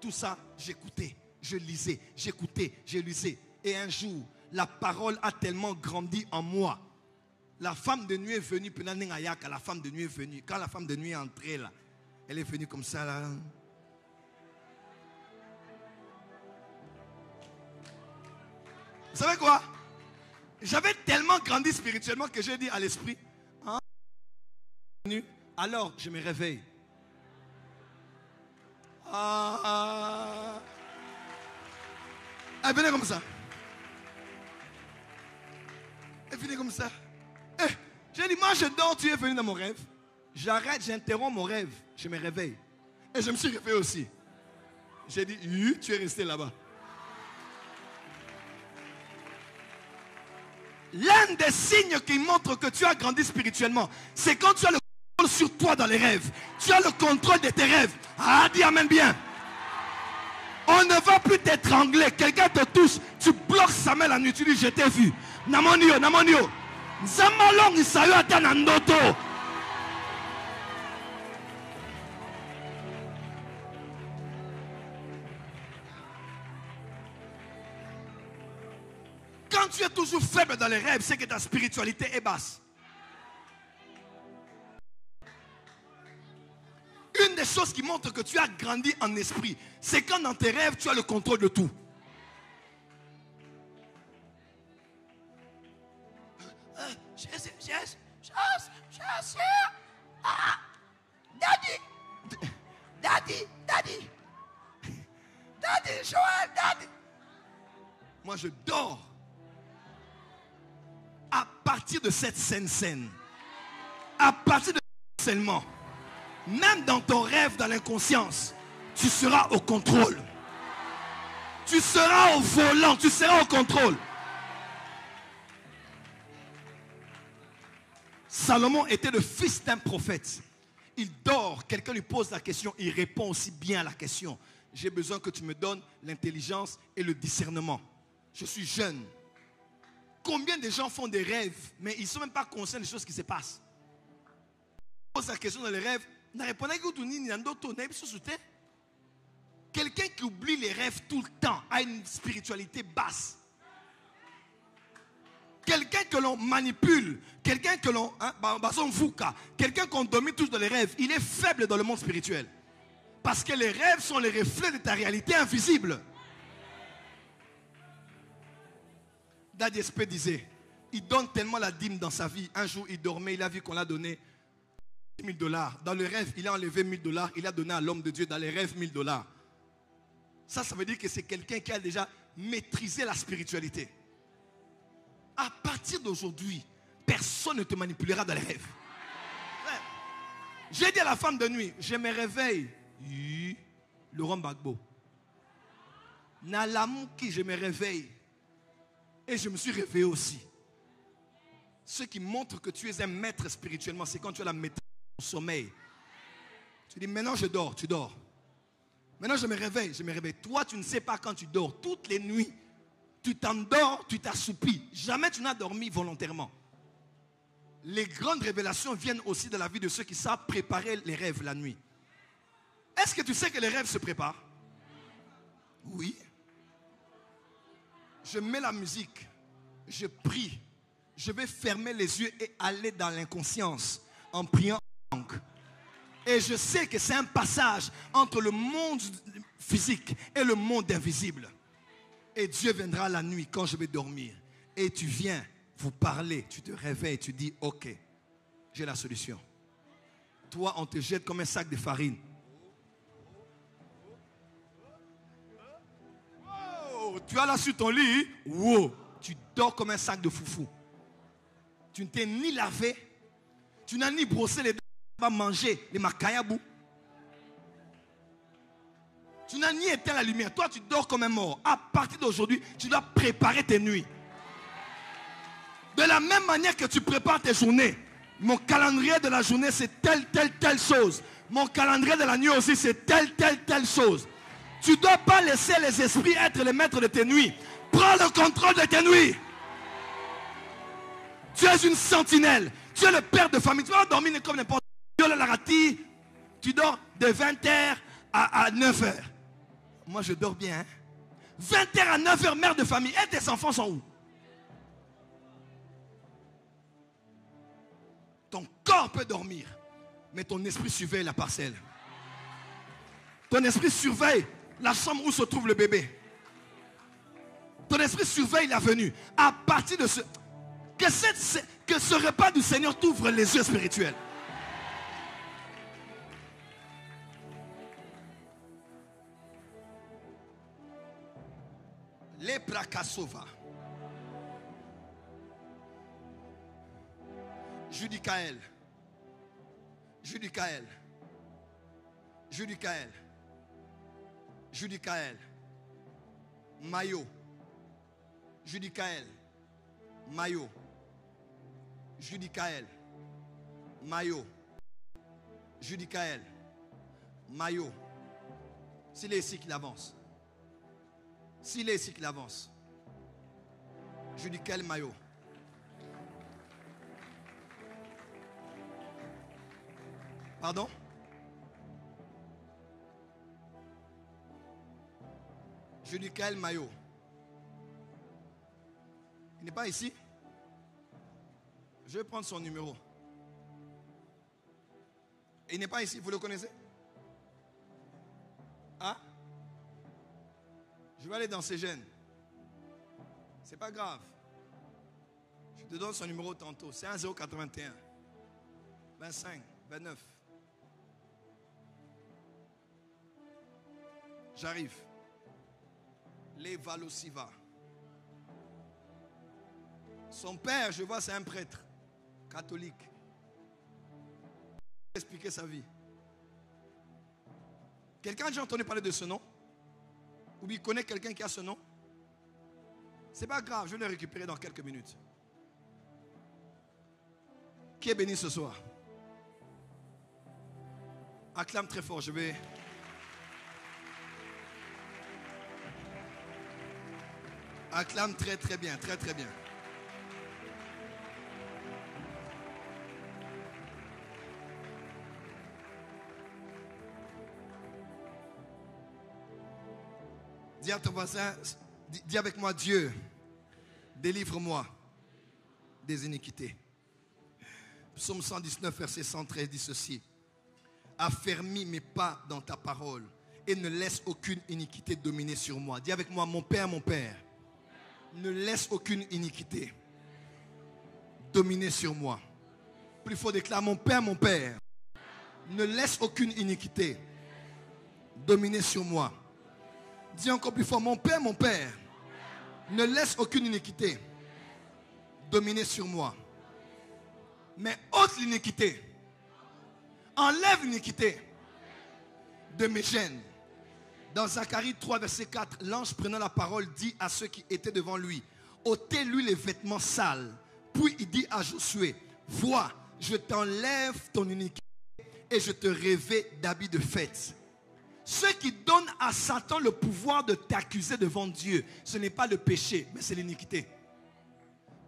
Tout ça, j'écoutais, je lisais, j'écoutais, je lisais. Et un jour, la parole a tellement grandi en moi. La femme de nuit est venue, la femme de nuit est venue. Quand la femme de nuit est entrée là, elle est venue comme ça là. Vous savez quoi? J'avais tellement grandi spirituellement que j'ai dit à l'esprit, hein? Alors je me réveille. Elle venait comme ça. Elle venait comme ça. J'ai dit, moi je dors, tu es venu dans mon rêve. J'arrête, j'interromps mon rêve. Je me réveille. Et je me suis réveillé aussi. J'ai dit, tu es resté là-bas. L'un des signes qui montre que tu as grandi spirituellement, c'est quand tu as le contrôle sur toi dans les rêves. Tu as le contrôle de tes rêves. Ah, dis amen bien. On ne va plus t'étrangler. Quelqu'un te touche, tu bloques sa main la nuit, tu dis, je t'ai vu. Namonio, namonio. Zamalong isayo atanandoto. Quand tu es toujours faible dans les rêves, c'est que ta spiritualité est basse. Une des choses qui montre que tu as grandi en esprit, c'est quand dans tes rêves, tu as le contrôle de tout. Daddy, Joël, Daddy. Moi, je dors. À partir de cette scène, à partir de ce harcèlement, même dans ton rêve, dans l'inconscience, tu seras au contrôle. Tu seras au volant, tu seras au contrôle. Salomon était le fils d'un prophète. Il dort, quelqu'un lui pose la question, il répond aussi bien à la question. J'ai besoin que tu me donnes l'intelligence et le discernement. Je suis jeune. Combien de gens font des rêves, mais ils ne sont même pas conscients des choses qui se passent. Ils posent la question dans les rêves, Quelqu'un qui oublie les rêves tout le temps a une spiritualité basse. Quelqu'un que l'on manipule, quelqu'un que l'on... quelqu'un qu'on domine tous dans les rêves, il est faible dans le monde spirituel. Parce que les rêves sont les reflets de ta réalité invisible. Daddy SP disait, il donne tellement la dîme dans sa vie. Un jour, il dormait, il a vu qu'on l'a donné $1000. Dans le rêve, il a enlevé $1000, il a donné à l'homme de Dieu dans les rêves $1000. Ça veut dire que c'est quelqu'un qui a déjà maîtrisé la spiritualité. À partir d'aujourd'hui, personne ne te manipulera dans les rêves. J'ai dit à la femme de nuit, je me réveille. Laurent Gbagbo. Nalamuki, je me réveille. Et je me suis réveillé aussi. Ce qui montre que tu es un maître spirituellement, c'est quand tu as la maîtrise de ton sommeil. Tu dis, maintenant je dors, tu dors. Maintenant je me réveille. Toi, tu ne sais pas quand tu dors. Toutes les nuits, tu t'endors, tu t'assoupis. Jamais tu n'as dormi volontairement. Les grandes révélations viennent aussi de la vie de ceux qui savent préparer les rêves la nuit. Est-ce que tu sais que les rêves se préparent? Oui. Je mets la musique, je prie, je vais fermer les yeux et aller dans l'inconscience en priant en langue. Et je sais que c'est un passage entre le monde physique et le monde invisible. Et Dieu viendra la nuit quand je vais dormir. Et tu viens vous parler, tu te réveilles, tu dis ok, j'ai la solution. Toi, on te jette comme un sac de farine. Tu as là sur ton lit, wow, tu dors comme un sac de foufou. Tu ne t'es ni lavé, tu n'as ni brossé les dents, tu vas manger les makayabou. Tu n'as ni éteint la lumière, toi tu dors comme un mort. À partir d'aujourd'hui, tu dois préparer tes nuits. De la même manière que tu prépares tes journées. Mon calendrier de la journée c'est telle chose. Mon calendrier de la nuit aussi c'est telle chose. Tu ne dois pas laisser les esprits être les maîtres de tes nuits. Prends le contrôle de tes nuits. Tu es une sentinelle. Tu es le père de famille. Tu vas dormir comme n'importe qui. Tu dors de 20h à 9h. Moi, je dors bien. Hein? 20h à 9h, mère de famille. Et tes enfants sont où? Ton corps peut dormir. Mais ton esprit surveille la parcelle. Ton esprit surveille la chambre où se trouve le bébé. Ton esprit surveille la venue. À partir de ce... Que ce repas du Seigneur t'ouvre les yeux spirituels. Les prakasova. Judicaël. Judicaël. Judicaël. Judicaël. Mayo. Judicaël. Mayo. Judicaël. Mayo. Judicaël. Mayo. S'il est ici qu'il avance. S'il est ici qu'il avance. Judicaël Mayo. Pardon? Judicaël Mayo. Il n'est pas ici? Je vais prendre son numéro. Il n'est pas ici, vous le connaissez? Ah? Je vais aller dans ses gènes. C'est pas grave. Je te donne son numéro tantôt. C'est 1081 25 29. J'arrive. Les Valosiva. Son père, je vois, c'est un prêtre catholique. Je vais expliquer sa vie. Quelqu'un a déjà entendu parler de ce nom? Ou bien connaît quelqu'un qui a ce nom? C'est pas grave, je vais le récupérer dans quelques minutes. Qui est béni ce soir? Acclame très fort, je vais... Acclame très très bien, très très bien. Dis à ton voisin, dis avec moi, Dieu, délivre-moi des iniquités. Psaume 119, verset 113 dit ceci. Affermis mes pas dans ta parole et ne laisse aucune iniquité dominer sur moi. Dis avec moi, mon Père, ne laisse aucune iniquité dominer sur moi. Plus fort, déclare, mon Père, ne laisse aucune iniquité dominer sur moi. Dis encore plus fort, mon Père, ne laisse aucune iniquité dominer sur moi. Mais ôte l'iniquité. Enlève l'iniquité de mes gènes. Dans Zacharie 3, verset 4, l'ange prenant la parole dit à ceux qui étaient devant lui, ôtez-lui les vêtements sales. Puis il dit à Josué, vois, je t'enlève ton iniquité et je te revêts d'habits de fête. Ce qui donne à Satan le pouvoir de t'accuser devant Dieu, ce n'est pas le péché, mais c'est l'iniquité.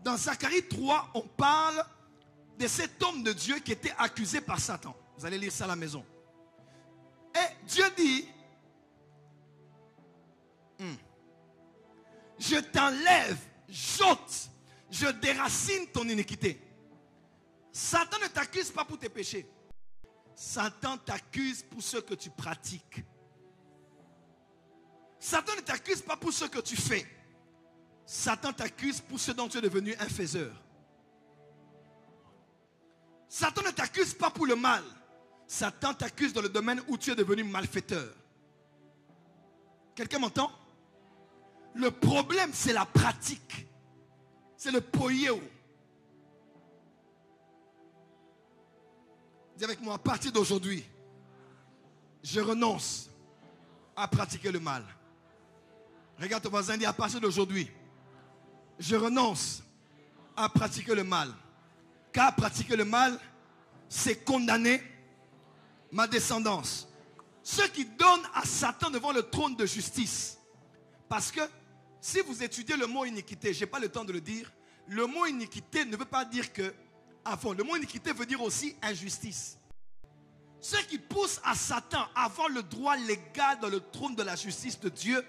Dans Zacharie 3, on parle de cet homme de Dieu qui était accusé par Satan. Vous allez lire ça à la maison. Et Dieu dit, je t'enlève, j'ôte, je déracine ton iniquité. Satan ne t'accuse pas pour tes péchés. Satan t'accuse pour ce que tu pratiques. Satan ne t'accuse pas pour ce que tu fais. Satan t'accuse pour ce dont tu es devenu un faiseur. Satan ne t'accuse pas pour le mal. Satan t'accuse dans le domaine où tu es devenu malfaiteur. Quelqu'un m'entend? Le problème, c'est la pratique. C'est le poieo. Dis avec moi, à partir d'aujourd'hui, je renonce à pratiquer le mal. Regarde ton voisin, dis à partir d'aujourd'hui, je renonce à pratiquer le mal. Car pratiquer le mal, c'est condamner ma descendance. Ce qui donne à Satan devant le trône de justice. Parce que si vous étudiez le mot iniquité, je n'ai pas le temps de le dire, le mot iniquité ne veut pas dire que, avant, le mot iniquité veut dire aussi injustice. Ce qui pousse à Satan à avoir le droit légal dans le trône de la justice de Dieu,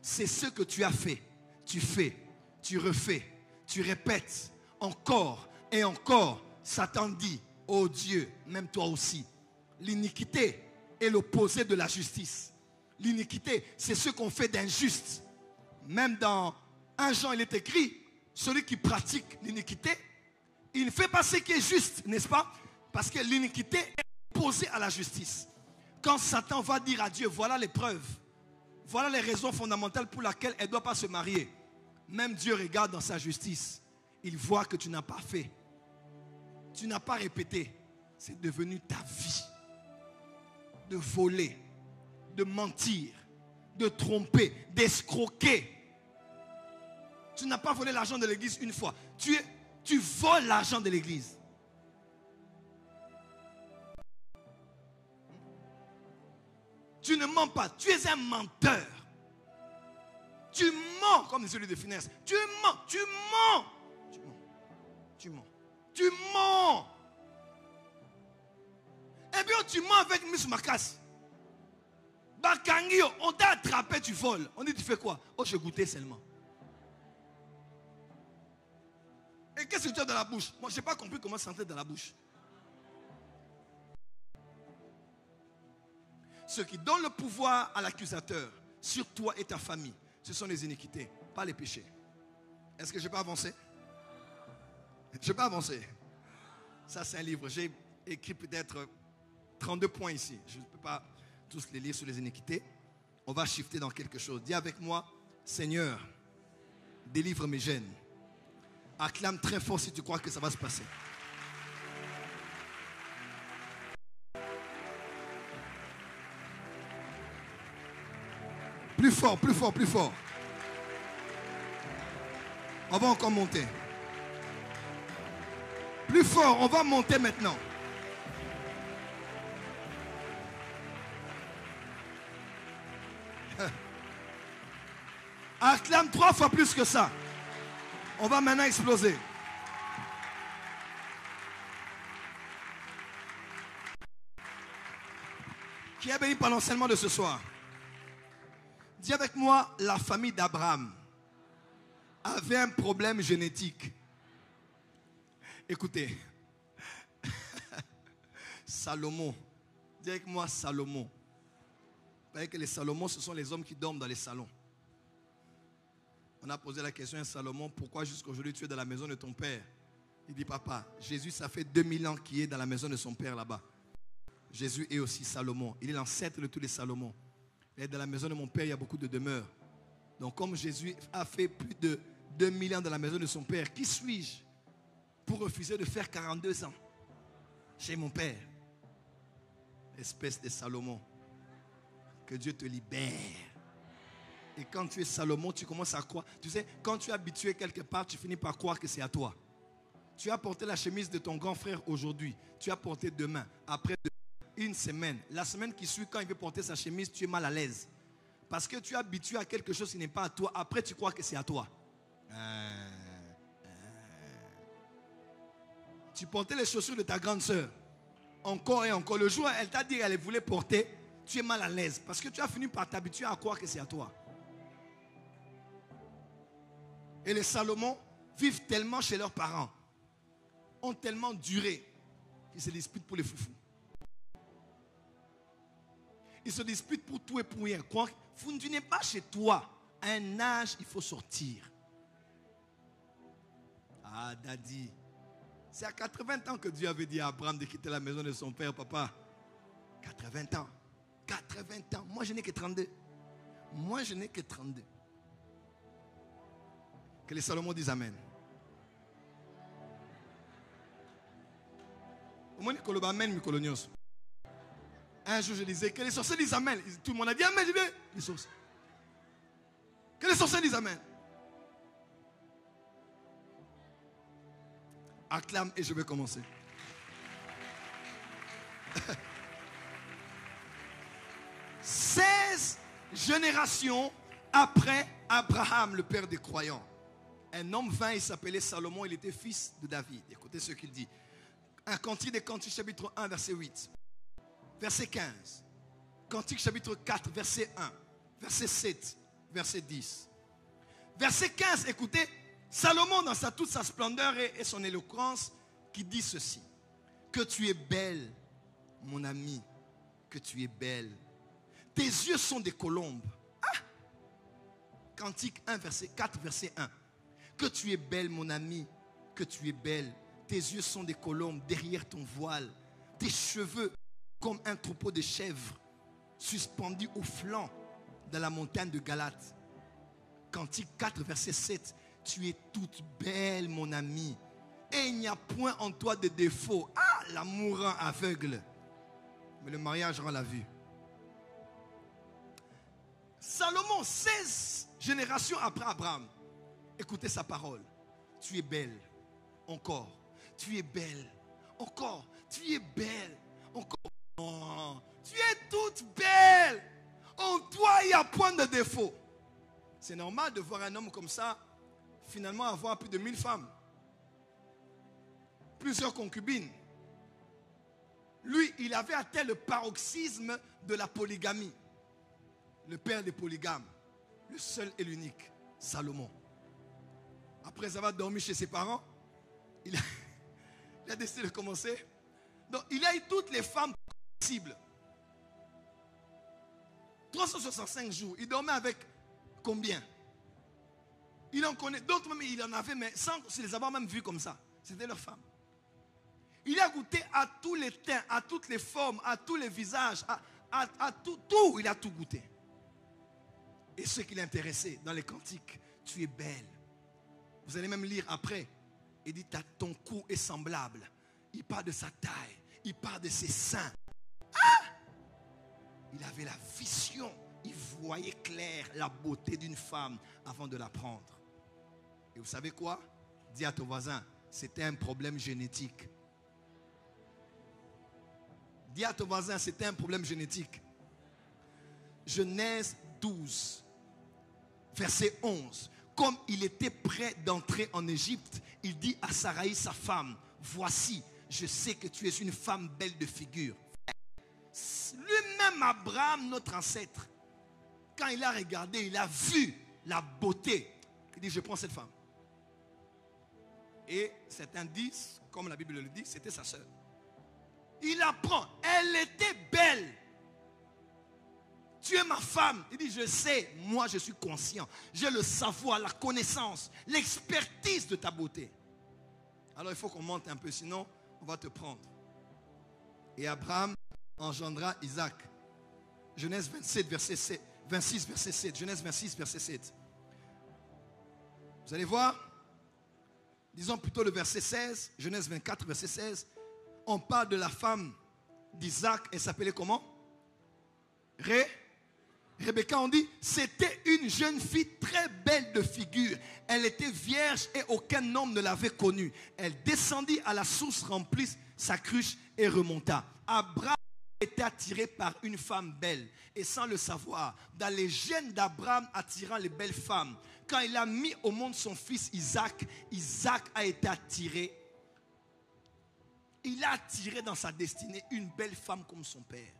c'est ce que tu as fait. Tu fais, tu refais, tu répètes encore et encore. Satan dit, oh Dieu, même toi aussi, l'iniquité est l'opposé de la justice. L'iniquité, c'est ce qu'on fait d'injuste. Même dans 1 Jean, il est écrit, celui qui pratique l'iniquité, il ne fait pas ce qui est juste, n'est-ce pas? Parce que l'iniquité est opposée à la justice. Quand Satan va dire à Dieu, voilà les preuves, voilà les raisons fondamentales pour lesquelles elle ne doit pas se marier. Même Dieu regarde dans sa justice. Il voit que tu n'as pas fait. Tu n'as pas répété. C'est devenu ta vie. De voler, de mentir, de tromper, d'escroquer. Tu n'as pas volé l'argent de l'église une fois. Tu voles l'argent de l'église. Tu ne mens pas. Tu es un menteur. Tu mens comme celui de finesse. Tu mens. Tu mens. Tu mens. Tu mens. Tu mens. Eh bien, tu mens avec Miss Makas. Bakangio, on t'a attrapé, tu voles. On dit, tu fais quoi? Oh, je goûtais seulement. Et qu'est-ce que tu as dans la bouche? Moi, je n'ai pas compris comment ça entrait dans la bouche. Ce qui donne le pouvoir à l'accusateur sur toi et ta famille, ce sont les iniquités, pas les péchés. Est-ce que je peux avancer? Je peux avancer. Ça, c'est un livre. J'ai écrit peut-être 32 points ici. Je ne peux pas tous les lire sur les iniquités. On va shifter dans quelque chose. Dis avec moi, Seigneur, délivre mes gènes. Acclame très fort si tu crois que ça va se passer. Plus fort, plus fort, plus fort. On va encore monter. Plus fort, on va monter maintenant. Acclame 3 fois plus que ça. On va maintenant exploser. Qui est béni par l'enseignement de ce soir? Dis avec moi, la famille d'Abraham avait un problème génétique. Écoutez, Salomon, dis avec moi Salomon. Vous voyez que les Salomons, ce sont les hommes qui dorment dans les salons. On a posé la question à Salomon, pourquoi jusqu'à aujourd'hui tu es dans la maison de ton père? Il dit, papa, Jésus, ça fait 2000 ans qu'il est dans la maison de son père là-bas. Jésus est aussi Salomon. Il est l'ancêtre de tous les Salomons. Et dans la maison de mon père, il y a beaucoup de demeures. Donc comme Jésus a fait plus de 2000 ans dans la maison de son père, qui suis-je pour refuser de faire 42 ans chez mon père? Espèce de Salomon. Que Dieu te libère. Et quand tu es Salomon, tu commences à croire. Tu sais, quand tu es habitué quelque part, tu finis par croire que c'est à toi. Tu as porté la chemise de ton grand frère aujourd'hui. Tu as porté demain. Après une semaine. La semaine qui suit, quand il veut porter sa chemise, tu es mal à l'aise. Parce que tu es habitué à quelque chose qui n'est pas à toi. Après, tu crois que c'est à toi. Tu portais les chaussures de ta grande soeur. Encore et encore. Le jour où elle t'a dit qu'elle voulait porter, tu es mal à l'aise. Parce que tu as fini par t'habituer à croire que c'est à toi. Et les Salomons vivent tellement chez leurs parents, ont tellement duré, qu'ils se disputent pour les foufous. Ils se disputent pour tout et pour rien. Tu n'es pas chez toi. À un âge, il faut sortir. Ah, Daddy. C'est à 80 ans que Dieu avait dit à Abraham de quitter la maison de son père, papa. 80 ans. 80 ans. Moi, je n'ai que 32. Moi, je n'ai que 32. Que les Salomon disent Amen. Au moins, Amen, un jour, je disais que les sorciers disent Amen. Tout le monde a dit Amen. Je dis les sorciers. Que les sorciers disent Amen. Acclame et je vais commencer. 16 générations après Abraham, le père des croyants. Un homme vint, il s'appelait Salomon, il était fils de David. Écoutez ce qu'il dit. Un Cantique des Cantiques, chapitre 1, verset 8. Verset 15. Cantique, chapitre 4, verset 1. Verset 7, verset 10. Verset 15, écoutez. Salomon, dans toute sa splendeur et son éloquence, qui dit ceci. Que tu es belle, mon ami, que tu es belle. Tes yeux sont des colombes. Ah! Cantique 1, verset 4, verset 1. Que tu es belle, mon ami, que tu es belle. Tes yeux sont des colombes derrière ton voile. Tes cheveux comme un troupeau de chèvres suspendus au flanc de la montagne de Galate. Cantique 4, verset 7. Tu es toute belle, mon ami, et il n'y a point en toi de défaut. Ah, l'amour rend aveugle, mais le mariage rend la vue. Salomon, 16 générations après Abraham, écoutez sa parole. Tu es belle, encore. Tu es belle, encore. Tu es belle, encore. Oh, tu es toute belle. En toi, il n'y a point de défaut. C'est normal de voir un homme comme ça, finalement avoir plus de 1000 femmes. Plusieurs concubines. Lui, il avait atteint le paroxysme de la polygamie. Le père des polygames. Le seul et l'unique, Salomon. Après avoir dormi chez ses parents, il a décidé de commencer. Donc, il a eu toutes les femmes possibles. 365 jours. Il dormait avec combien? Il en connaît d'autres, même il en avait, mais sans les avoir même vus comme ça. C'était leurs femmes. Il a goûté à tous les teints, à toutes les formes, à tous les visages, à tout. Il a tout goûté. Et ce qui l'intéressait dans les cantiques, tu es belle. Vous allez même lire après. Il dit, ton cou est semblable. Il parle de sa taille. Il parle de ses seins. Ah! Il avait la vision. Il voyait clair la beauté d'une femme avant de la prendre. Et vous savez quoi? Dis à ton voisin, c'était un problème génétique. Dis à ton voisin, c'était un problème génétique. Genèse 12, verset 11. Comme il était prêt d'entrer en Égypte, il dit à Saraï, sa femme, voici, je sais que tu es une femme belle de figure. Lui-même Abraham, notre ancêtre, Quand il a regardé, il a vu la beauté. Il dit, je prends cette femme. Et certains disent, comme la Bible le dit, c'était sa sœur. Il la prend. Elle était belle. Tu es ma femme. Il dit, je sais, moi je suis conscient. J'ai le savoir, la connaissance, l'expertise de ta beauté. Alors il faut qu'on monte un peu, sinon on va te prendre. Et Abraham engendra Isaac. Genèse 27, verset 7, 26, verset 7. Genèse 26, verset 7. Vous allez voir, disons plutôt le verset 16, Genèse 24, verset 16. On parle de la femme d'Isaac. Elle s'appelait comment? Rebecca, on dit, c'était une jeune fille très belle de figure. Elle était vierge et aucun homme ne l'avait connue. Elle descendit à la source, remplit sa cruche et remonta. Abraham était attiré par une femme belle. Et sans le savoir, dans les gènes d'Abraham attirant les belles femmes, quand il a mis au monde son fils Isaac, Isaac a été attiré. Il a attiré dans sa destinée une belle femme comme son père.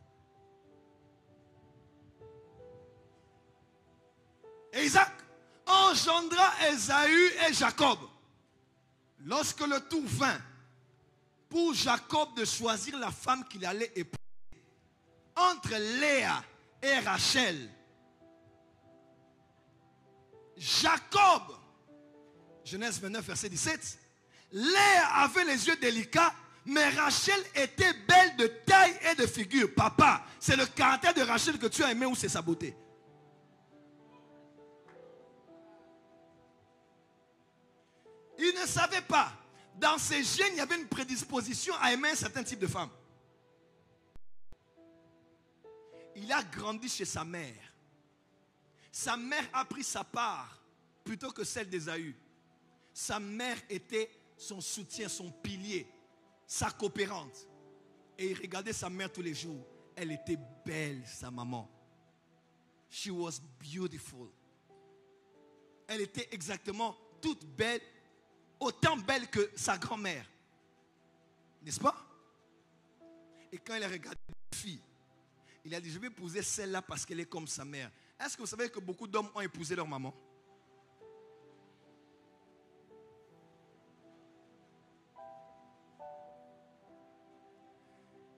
Et Isaac engendra Ésaü et Jacob. Lorsque le tour vint pour Jacob de choisir la femme qu'il allait épouser, entre Léa et Rachel, Jacob, Genèse 29, verset 17, Léa avait les yeux délicats, mais Rachel était belle de taille et de figure. Papa, c'est le caractère de Rachel que tu as aimé ou c'est sa beauté? Il ne savait pas. Dans ses gènes, il y avait une prédisposition à aimer un certain type de femme. Il a grandi chez sa mère. Sa mère a pris sa part plutôt que celle d'Ésaü. Sa mère était son soutien, son pilier, sa coopérante. Et il regardait sa mère tous les jours. Elle était belle, sa maman. She was beautiful. Elle était exactement toute belle, autant belle que sa grand-mère. N'est-ce pas? Et quand il a regardé la fille, il a dit, je vais épouser celle-là parce qu'elle est comme sa mère. Est-ce que vous savez que beaucoup d'hommes ont épousé leur maman?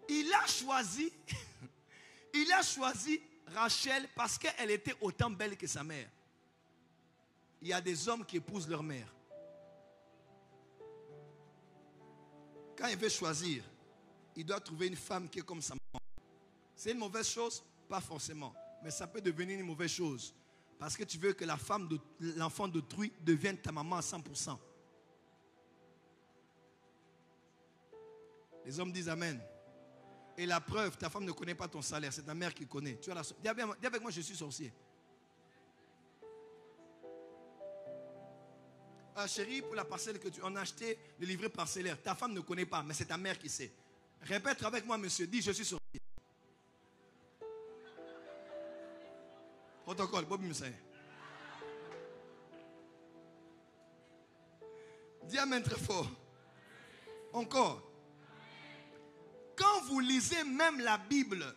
Il a choisi Rachel parce qu'elle était autant belle que sa mère. Il y a des hommes qui épousent leur mère. Quand il veut choisir, il doit trouver une femme qui est comme sa maman. C'est une mauvaise chose? Pas forcément. Mais ça peut devenir une mauvaise chose. Parce que tu veux que l'enfant d'autrui devienne ta maman à 100%. Les hommes disent Amen. Et la preuve, ta femme ne connaît pas ton salaire. C'est ta mère qui connaît. Tu as dis avec moi, je suis sorcier. Ah, chérie, pour la parcelle que tu en as acheté, le livret parcellaire, ta femme ne connaît pas, mais c'est ta mère qui sait. Répète avec moi, monsieur. Dis, je suis sorcier. Protocole, Bob Moussa. Dis amen très fort. Encore. Quand vous lisez même la Bible,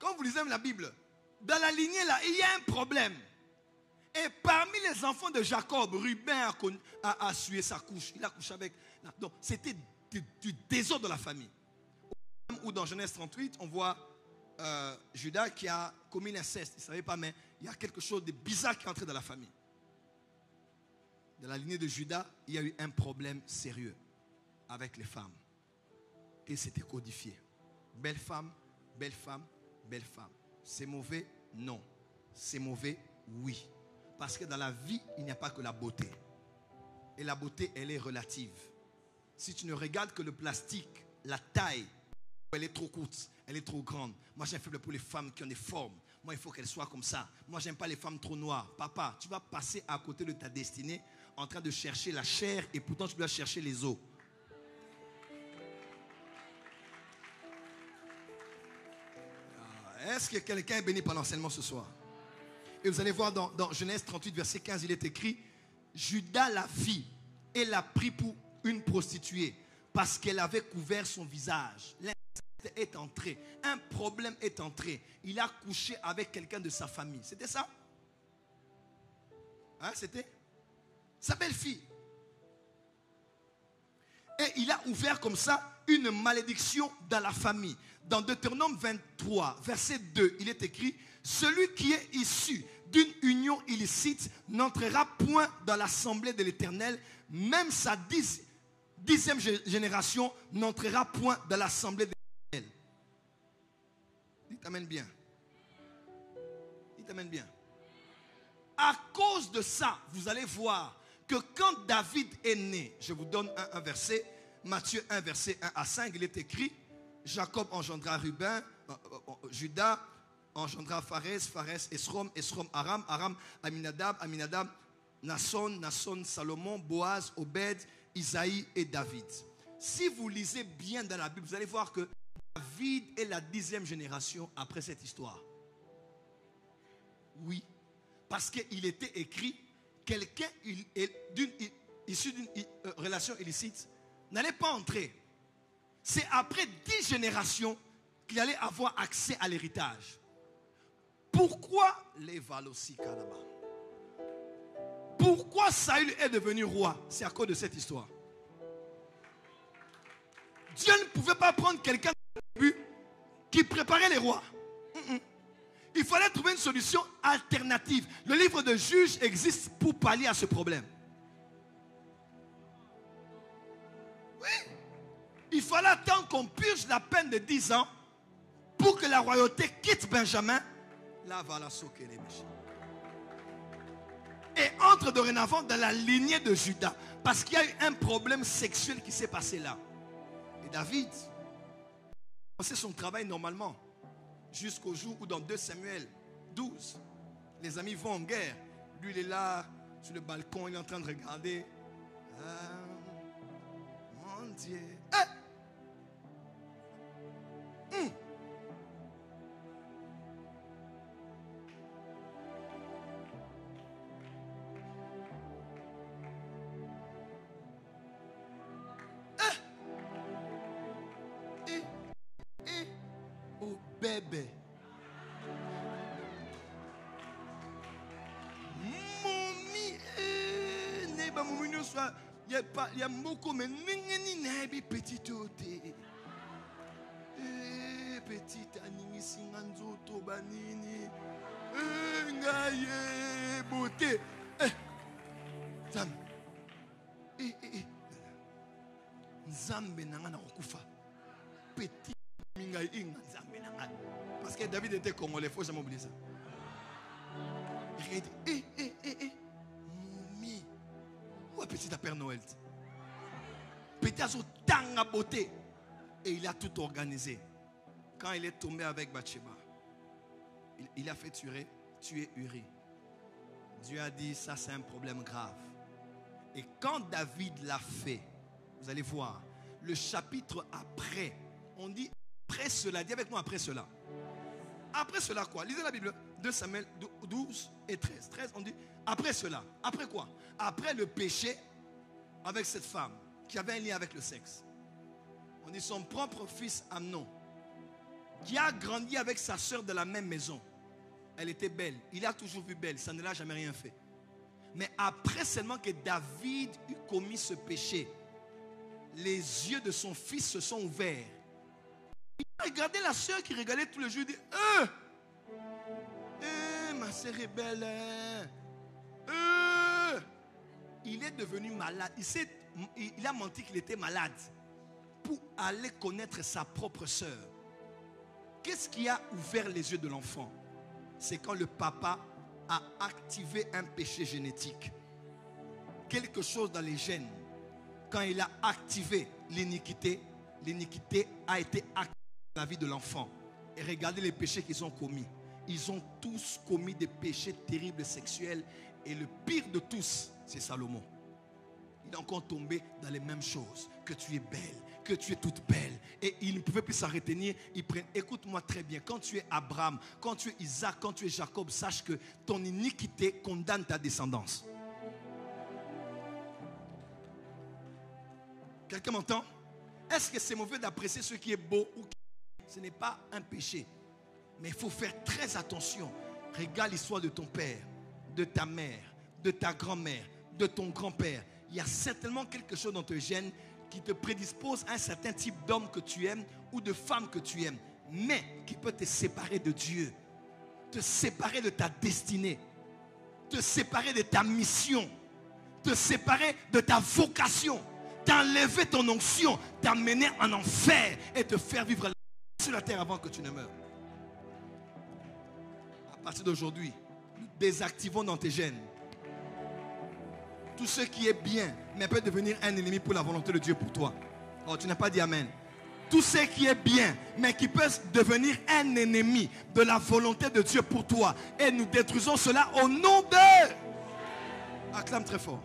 dans la lignée là, il y a un problème. Et parmi les enfants de Jacob, Ruben a sué sa couche. Il a couché avec. Donc c'était du désordre de la famille. Ou dans Genèse 38, on voit Judas qui a commis l'inceste. Il ne savait pas, mais il y a quelque chose de bizarre qui est entré dans la famille. Dans la lignée de Judas, il y a eu un problème sérieux avec les femmes. Et c'était codifié. Belle femme, belle femme, belle femme. C'est mauvais? Non. C'est mauvais? Oui. Parce que dans la vie, il n'y a pas que la beauté. Et la beauté, elle est relative. Si tu ne regardes que le plastique, la taille, elle est trop courte, elle est trop grande. Moi, j'ai un faible pour les femmes qui ont des formes. Moi, il faut qu'elles soient comme ça. Moi, j'aime pas les femmes trop noires. Papa, tu vas passer à côté de ta destinée en train de chercher la chair et pourtant tu dois chercher les os. Est-ce que quelqu'un est béni par l'enseignement ce soir? Et vous allez voir dans Genèse 38, verset 15, il est écrit, Judas la vit et l'a pris pour une prostituée parce qu'elle avait couvert son visage. peste est entrée, un problème est entré. Il a couché avec quelqu'un de sa famille. C'était ça? Hein, c'était sa belle-fille. Et il a ouvert comme ça une malédiction dans la famille. Dans Deutéronome 23, verset 2, il est écrit: celui qui est issu d'une union illicite n'entrera point dans l'assemblée de l'Éternel, même sa dixième génération n'entrera point dans l'assemblée de l'Éternel. Dites amen bien. Dites amen bien. À cause de ça, vous allez voir que quand David est né, je vous donne un verset, Matthieu 1, verset 1 à 5, il est écrit: Jacob engendra Ruben, Judas engendra Pharès, Pharès Esrom, Esrom Aram, Aram Aminadab, Aminadab Nasson, Nasson Salomon, Boaz, Obed, Isaïe et David. Si vous lisez bien dans la Bible, vous allez voir que David est la 10e génération après cette histoire. Oui, parce qu'il était écrit: quelqu'un issu d'une relation illicite n'allait pas entrer. C'est après 10 générations qu'il allait avoir accès à l'héritage. Pourquoi les Valosika là-bas? Pourquoi Saül est devenu roi? C'est à cause de cette histoire. Dieu ne pouvait pas prendre quelqu'un qui préparait les rois. Il fallait trouver une solution alternative. Le livre de Juges existe pour pallier à ce problème. Oui. Il fallait attendre qu'on purge la peine de 10 ans pour que la royauté quitte Benjamin. Et entre dorénavant dans la lignée de Judas. Parce qu'il y a eu un problème sexuel qui s'est passé là. Et David a commencé son travail normalement. Jusqu'au jour où dans 2 Samuel 12, les amis vont en guerre. Lui, il est là, sur le balcon, il est en train de regarder. Mon Dieu. Oh bébé. Mommy, neba mommy no soit. Il y a beaucoup mais n'engeni nebi petite oté. Petite animi singanzo tobanini. Ngaye beauté. Zam. Nzambe nangana okufa. Petit. Parce que David était congolais, il ne faut jamais oublier ça. Il a dit, Moumi, où est petit à Père Noël? Petit à son tanga beauté. Et il a tout organisé. Quand il est tombé avec Bathsheba, il a fait tuer Uri. Dieu a dit, ça c'est un problème grave. Et quand David l'a fait, vous allez voir, le chapitre après, on dit après cela, dis avec moi après cela. Après cela quoi? Lisez la Bible, 2 Samuel 12 et 13. 13, on dit après cela. Après quoi? Après le péché avec cette femme qui avait un lien avec le sexe. On dit son propre fils Amnon, qui a grandi avec sa soeur de la même maison. Elle était belle. Il a toujours vu belle. Ça ne l'a jamais rien fait. Mais après seulement que David eut commis ce péché, les yeux de son fils se sont ouverts. Il a regardé la soeur qui regardait tous les jours. Il dit, ma soeur est belle. Il est devenu malade. Il a menti qu'il était malade pour aller connaître sa propre soeur. Qu'est-ce qui a ouvert les yeux de l'enfant? C'est quand le papa a activé un péché génétique. Quelque chose dans les gènes. Quand il a activé l'iniquité, l'iniquité a été activée dans la vie de l'enfant. Et regardez les péchés qu'ils ont commis. Ils ont tous commis des péchés terribles sexuels. Et le pire de tous, c'est Salomon. Il est encore tombé dans les mêmes choses. Que tu es belle, que tu es toute belle. Et il ne pouvait plus s'en retenir. Écoute-moi très bien. Quand tu es Abraham, quand tu es Isaac, quand tu es Jacob, sache que ton iniquité condamne ta descendance. Quelqu'un m'entend? Est-ce que c'est mauvais d'apprécier ce qui est beau ou qui est Ce n'est pas un péché. Mais il faut faire très attention. Regarde l'histoire de ton père, de ta mère, de ta grand-mère, de ton grand-père. Il y a certainement quelque chose dans tes gènes qui te prédispose à un certain type d'homme que tu aimes ou de femme que tu aimes, mais qui peut te séparer de Dieu, te séparer de ta destinée, te séparer de ta mission, te séparer de ta vocation, t'enlever ton onction, t'amener en enfer et te faire vivre sur la terre avant que tu ne meures. À partir d'aujourd'hui, nous désactivons dans tes gènes tout ce qui est bien, mais peut devenir un ennemi pour la volonté de Dieu pour toi. Oh, tu n'as pas dit amen. Tout ce qui est bien, mais qui peut devenir un ennemi de la volonté de Dieu pour toi. Et nous détruisons cela au nom de... Acclame très fort.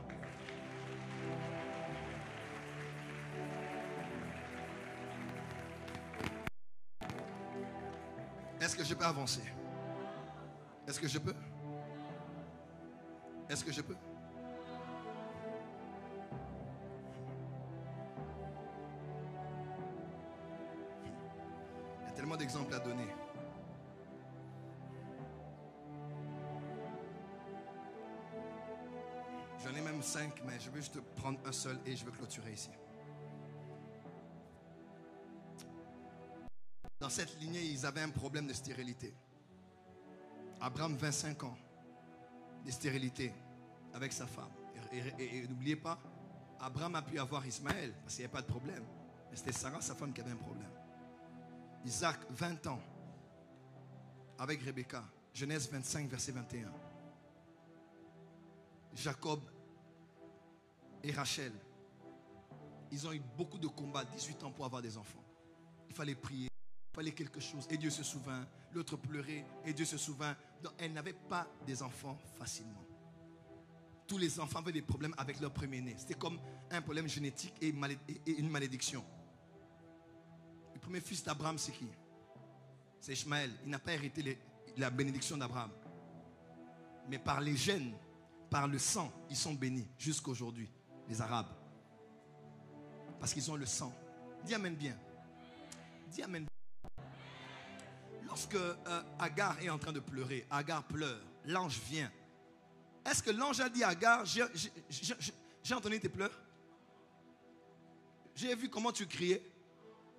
Est-ce que je peux avancer? Est-ce que je peux? Est-ce que je peux? Il y a tellement d'exemples à donner. J'en ai même 5, mais je vais juste prendre un seul et je vais clôturer ici. Dans cette lignée, ils avaient un problème de stérilité. Abraham, 25 ans de stérilité avec sa femme. Et n'oubliez pas, Abraham a pu avoir Ismaël parce qu'il n'y avait pas de problème. Mais c'était Sarah, sa femme, qui avait un problème. Isaac, 20 ans avec Rebecca. Genèse 25, verset 21. Jacob et Rachel, ils ont eu beaucoup de combats, 18 ans pour avoir des enfants. Il fallait prier. Il fallait quelque chose et Dieu se souvint. L'autre pleurait et Dieu se souvint. Donc elle n'avait pas des enfants facilement. Tous les enfants avaient des problèmes avec leur premier-né. C'était comme un problème génétique et une malédiction. Le premier fils d'Abraham, c'est qui? C'est Ishmaël. Il n'a pas hérité la bénédiction d'Abraham. Mais par les gènes, par le sang, ils sont bénis jusqu'à aujourd'hui, les Arabes. Parce qu'ils ont le sang. Dis amen bien. Dis amen. Lorsque Agar est en train de pleurer, Agar pleure, l'ange vient. Est-ce que l'ange a dit à Agar, j'ai entendu tes pleurs? J'ai vu comment tu criais?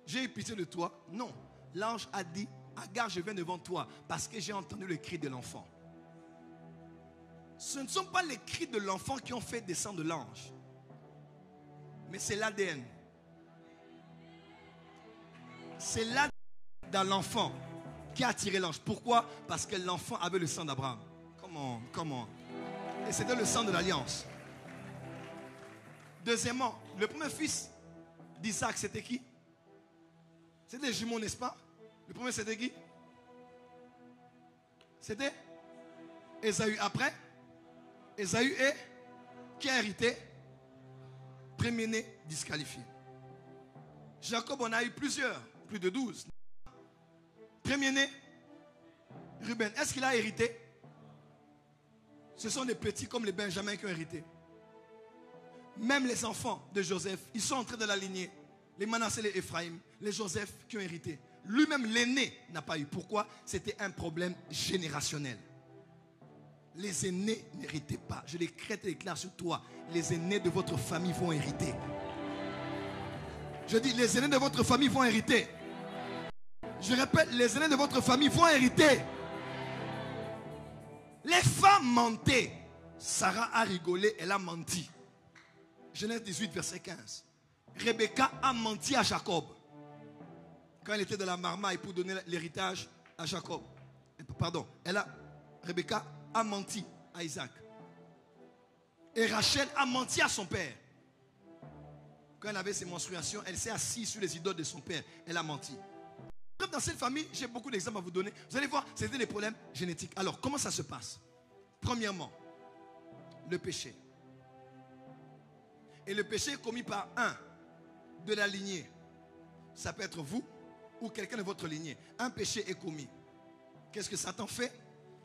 J'ai eu pitié de toi? Non. L'ange a dit, Agar, je viens devant toi parce que j'ai entendu le cri de l'enfant. Ce ne sont pas les cris de l'enfant qui ont fait descendre l'ange, mais c'est l'ADN. C'est l'ADN dans l'enfant qui a attiré l'ange. Pourquoi? Parce que l'enfant avait le sang d'Abraham. Comment? Et c'était le sang de l'alliance. Deuxièmement, le premier fils d'Isaac, c'était qui? C'était des jumeaux, n'est-ce pas? Le premier, c'était qui? C'était Ésaü. Après, Ésaü est qui a hérité? Premier-né disqualifié. Jacob en a eu plusieurs, plus de 12. Premier-né, Ruben. Est-ce qu'il a hérité? Ce sont des petits comme les Benjamins qui ont hérité. Même les enfants de Joseph, ils sont entrés dans la lignée. Les Manassé, les Ephraïm, les Joseph qui ont hérité. Lui-même, l'aîné, n'a pas eu. Pourquoi? C'était un problème générationnel. Les aînés n'héritaient pas. Je déclare sur toi. Les aînés de votre famille vont hériter. Je dis, les aînés de votre famille vont hériter. Je répète, les aînés de votre famille vont hériter. Les femmes mentaient. Sarah a rigolé, elle a menti. Genèse 18, verset 15. Rebecca a menti à Jacob. Quand elle était dans la marmaille pour donner l'héritage à Jacob. Pardon, Rebecca a menti à Isaac. Et Rachel a menti à son père. Quand elle avait ses menstruations, elle s'est assise sur les idoles de son père. Elle a menti. Dans cette famille, j'ai beaucoup d'exemples à vous donner. Vous allez voir, c'était des problèmes génétiques. Alors, comment ça se passe? Premièrement, le péché. Et le péché est commis par un de la lignée. Ça peut être vous ou quelqu'un de votre lignée. Un péché est commis. Qu'est-ce que Satan fait?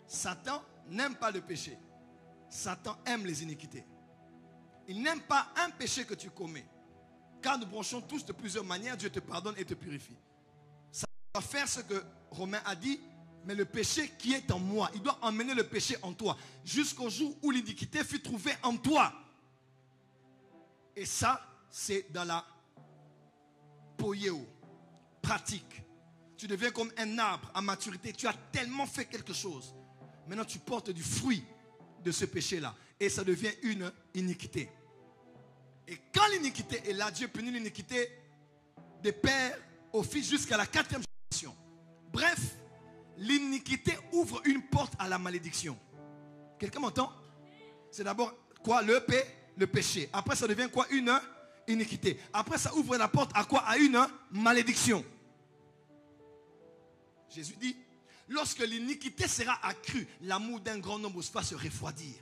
Satan n'aime pas le péché. Satan aime les iniquités. Il n'aime pas un péché que tu commets. Car nous branchons tous de plusieurs manières, Dieu te pardonne et te purifie. Satan dois faire ce que Romain a dit, mais le péché qui est en moi, il doit emmener le péché en toi, jusqu'au jour où l'iniquité fut trouvée en toi. Et ça, c'est dans la poieo, pratique. Tu deviens comme un arbre à maturité. Tu as tellement fait quelque chose. Maintenant, tu portes du fruit de ce péché-là. Et ça devient une iniquité. Et quand l'iniquité est là, Dieu punit l'iniquité des pères au fils jusqu'à la 4e génération. Bref, l'iniquité ouvre une porte à la malédiction. Quelqu'un m'entend? C'est d'abord quoi? Le péché. Après, ça devient quoi? Une iniquité. Après, ça ouvre la porte à quoi? À une malédiction. Jésus dit, lorsque l'iniquité sera accrue, l'amour d'un grand nombre va se refroidir.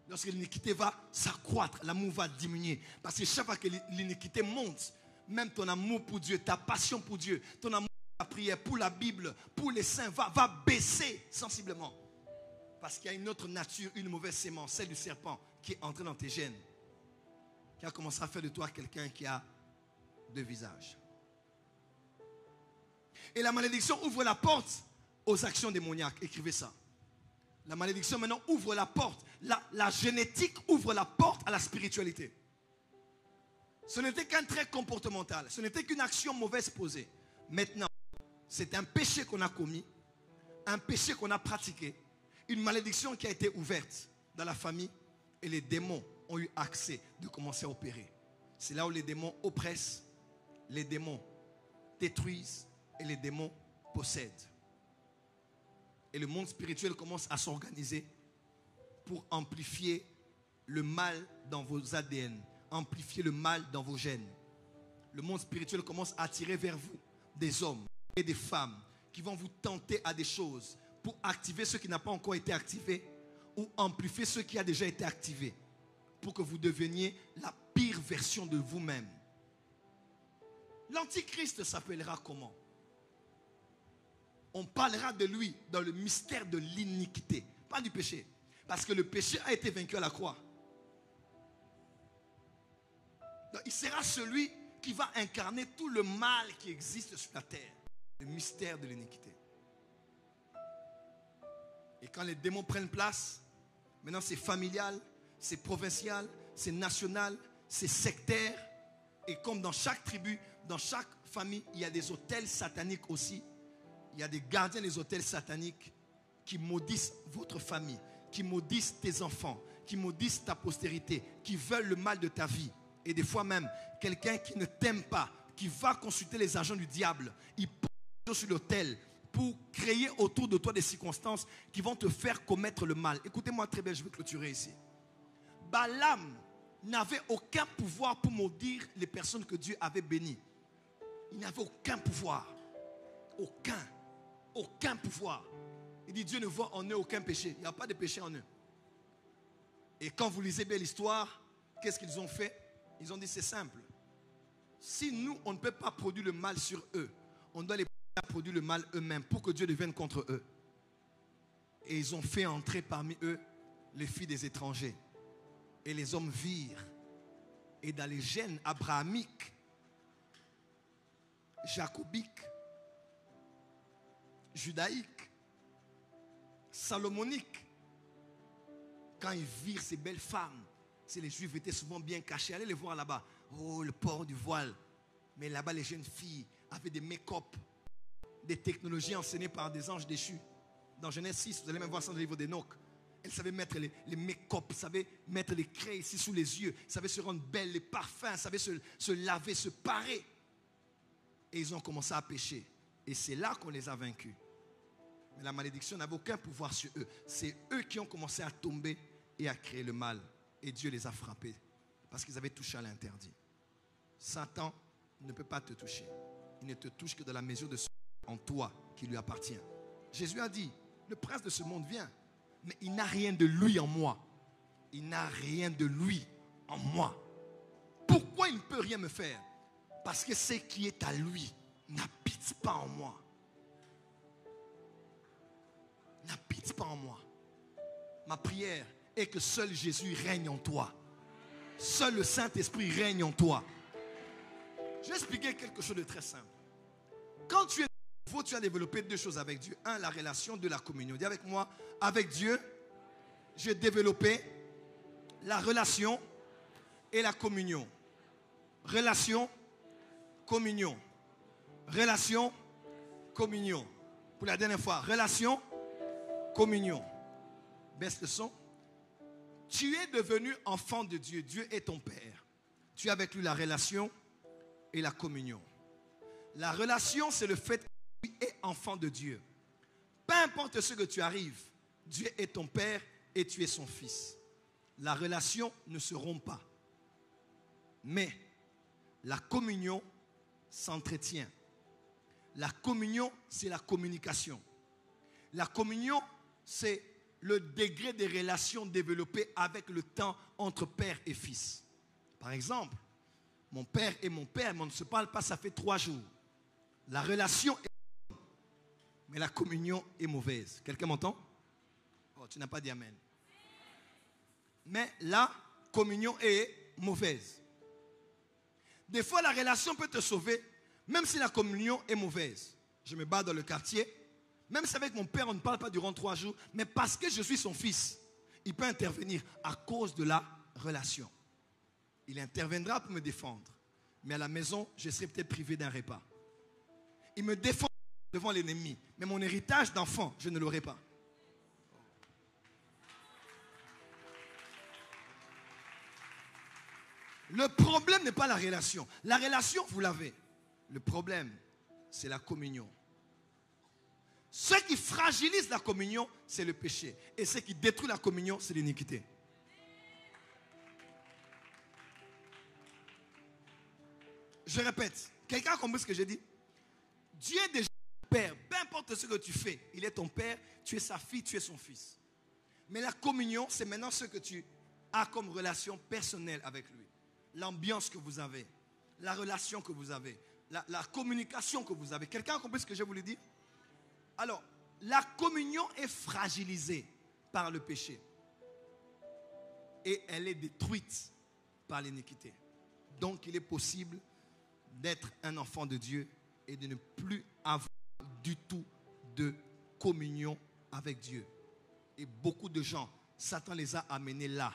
Lorsque l'iniquité va s'accroître, l'amour va diminuer. Parce que chaque fois que l'iniquité monte, même ton amour pour Dieu, ta passion pour Dieu, ton amour pour la prière, pour la Bible, pour les saints, va baisser sensiblement. Parce qu'il y a une autre nature, une mauvaise sémence, celle du serpent, qui est entrée dans tes gènes. Qui a commencé à faire de toi quelqu'un qui a deux visages. Et la malédiction ouvre la porte aux actions démoniaques. Écrivez ça. La malédiction maintenant ouvre la porte. La génétique ouvre la porte à la spiritualité. Ce n'était qu'un trait comportemental. Ce n'était qu'une action mauvaise posée. Maintenant, c'est un péché qu'on a commis. Un péché qu'on a pratiqué. Une malédiction qui a été ouverte dans la famille. Et les démons ont eu accès de commencer à opérer. C'est là où les démons oppressent. Les démons détruisent. Et les démons possèdent. Et le monde spirituel commence à s'organiser pour amplifier le mal dans vos ADN, amplifier le mal dans vos gènes. Le monde spirituel commence à attirer vers vous des hommes et des femmes qui vont vous tenter à des choses pour activer ce qui n'a pas encore été activé ou amplifier ce qui a déjà été activé pour que vous deveniez la pire version de vous-même. L'Antichrist s'appellera comment? On parlera de lui dans le mystère de l'iniquité, pas du péché. Parce que le péché a été vaincu à la croix. Donc, il sera celui qui va incarner tout le mal qui existe sur la terre. Le mystère de l'iniquité. Et quand les démons prennent place, maintenant c'est familial, c'est provincial, c'est national, c'est sectaire. Et comme dans chaque tribu, dans chaque famille, il y a des autels sataniques aussi. Il y a des gardiens des autels sataniques qui maudissent votre famille, qui maudissent tes enfants, qui maudissent ta postérité, qui veulent le mal de ta vie. Et des fois même, quelqu'un qui ne t'aime pas, qui va consulter les agents du diable, il pose sur l'autel pour créer autour de toi des circonstances qui vont te faire commettre le mal. Écoutez-moi très bien, je vais clôturer ici. Balaam n'avait aucun pouvoir pour maudire les personnes que Dieu avait bénies. Il n'avait aucun pouvoir. Aucun pouvoir. Il dit Dieu ne voit en eux aucun péché. Il n'y a pas de péché en eux. Et quand vous lisez bien l'histoire, qu'est-ce qu'ils ont fait? Ils ont dit c'est simple. Si nous, on ne peut pas produire le mal sur eux, on doit les produire le mal eux-mêmes pour que Dieu devienne contre eux. Et ils ont fait entrer parmi eux les filles des étrangers. Et les hommes virent. Et dans les gènes abrahamiques, jacobiques, judaïques, salomoniques, quand ils virent ces belles femmes, c'est les Juifs étaient souvent bien cachés. Allez les voir là-bas. Oh, le port du voile. Mais là-bas, les jeunes filles avaient des make-up, des technologies enseignées par des anges déchus. Dans Genèse 6, vous allez même voir ça dans le livre d'Enoch. Elles savaient mettre les make-up, savaient mettre les craies ici sous les yeux, savaient se rendre belles, les parfums, savaient se laver, se parer. Et ils ont commencé à pécher. Et c'est là qu'on les a vaincus. Mais la malédiction n'avait aucun pouvoir sur eux. C'est eux qui ont commencé à tomber et à créer le mal. Et Dieu les a frappés parce qu'ils avaient touché à l'interdit. Satan ne peut pas te toucher. Il ne te touche que dans la mesure de ce en toi qui lui appartient. Jésus a dit, le prince de ce monde vient, mais il n'a rien de lui en moi. Il n'a rien de lui en moi. Pourquoi il ne peut rien me faire? Parce que ce qui est à lui n'habite pas en moi. N'habite pas en moi. Ma prière est que seul Jésus règne en toi. Seul le Saint-Esprit règne en toi. Je vais expliquer quelque chose de très simple. Quand tu es faut tu as développé deux choses avec Dieu. Un, la relation, deux, la communion. Dis avec moi, avec Dieu, j'ai développé la relation et la communion. Relation, communion. Relation, communion. Pour la dernière fois, relation, communion. Baisse le son. Tu es devenu enfant de Dieu. Dieu est ton Père. Tu as avec lui la relation et la communion. La relation, c'est le fait que tu es enfant de Dieu. Peu importe ce que tu arrives, Dieu est ton Père et tu es son Fils. La relation ne se rompt pas. Mais la communion s'entretient. La communion, c'est la communication. La communion, c'est le degré de relations développées avec le temps entre père et fils. Par exemple, mon père et mon père, mais on ne se parle pas, ça fait 3 jours. La relation est bonne, mais la communion est mauvaise. Quelqu'un m'entend? Oh, tu n'as pas dit amen. Mais la communion est mauvaise. Des fois, la relation peut te sauver, même si la communion est mauvaise. Je me bats dans le quartier, même si avec mon père, on ne parle pas durant 3 jours, mais parce que je suis son fils, il peut intervenir à cause de la relation. Il interviendra pour me défendre, mais à la maison, je serai peut-être privé d'un repas. Il me défend devant l'ennemi, mais mon héritage d'enfant, je ne l'aurai pas. Le problème n'est pas la relation. La relation, vous l'avez. Le problème, c'est la communion. Ce qui fragilise la communion, c'est le péché. Et ce qui détruit la communion, c'est l'iniquité. Je répète, quelqu'un a compris ce que j'ai dit? Dieu est déjà ton Père. Peu importe ce que tu fais, il est ton Père, tu es sa fille, tu es son fils. Mais la communion, c'est maintenant ce que tu as comme relation personnelle avec lui. L'ambiance que vous avez, la relation que vous avez, la communication que vous avez. Quelqu'un a compris ce que j'ai voulu dire? Alors, la communion est fragilisée par le péché. Et elle est détruite par l'iniquité. Donc, il est possible d'être un enfant de Dieu et de ne plus avoir du tout de communion avec Dieu. Et beaucoup de gens, Satan les a amenés là.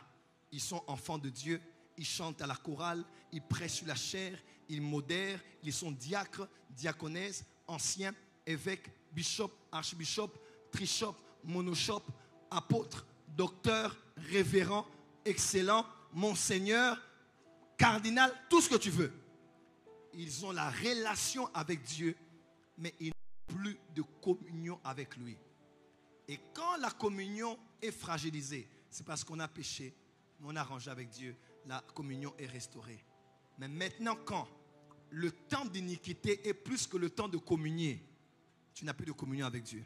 Ils sont enfants de Dieu. Ils chantent à la chorale, ils prêchent sur la chair, ils modèrent, ils sont diacres, diaconesses, anciens, évêques, bishops, archbishops, trishops, monoshops, apôtres, docteurs, révérends, excellents, monseigneur, cardinal, tout ce que tu veux. Ils ont la relation avec Dieu, mais ils n'ont plus de communion avec lui. Et quand la communion est fragilisée, c'est parce qu'on a péché, mais on a rangé avec Dieu. La communion est restaurée. Mais maintenant, quand le temps d'iniquité est plus que le temps de communier, tu n'as plus de communion avec Dieu.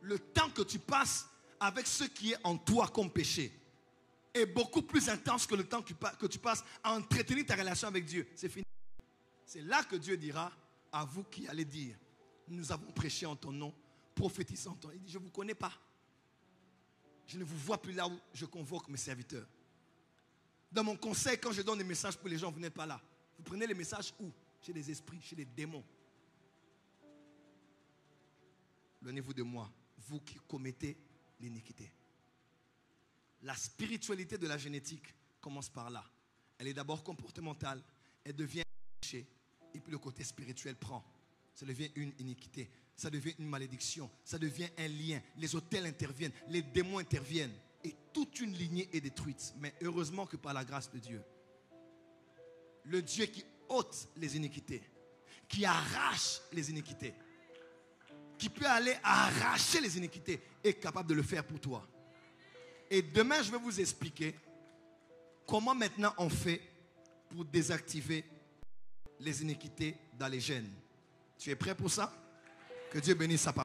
Le temps que tu passes avec ce qui est en toi comme péché est beaucoup plus intense que le temps que tu passes à entretenir ta relation avec Dieu. C'est fini. C'est là que Dieu dira à vous qui allez dire, nous avons prêché en ton nom, prophétisé en ton nom. Il dit, je ne vous connais pas. Je ne vous vois plus là où je convoque mes serviteurs. Dans mon conseil, quand je donne des messages pour les gens, vous n'êtes pas là. Vous prenez les messages où? Chez les esprits, chez les démons. Loignez-vous de moi, vous qui commettez l'iniquité. La spiritualité de la génétique commence par là. Elle est d'abord comportementale, elle devient un péché, et puis le côté spirituel prend. Ça devient une iniquité. Ça devient une malédiction, ça devient un lien. Les autels interviennent, les démons interviennent. Et toute une lignée est détruite. Mais heureusement que par la grâce de Dieu, le Dieu qui ôte les iniquités, qui arrache les iniquités, qui peut aller arracher les iniquités, est capable de le faire pour toi. Et demain, je vais vous expliquer comment maintenant on fait pour désactiver les iniquités dans les gènes. Tu es prêt pour ça? Que Dieu bénisse sa parole.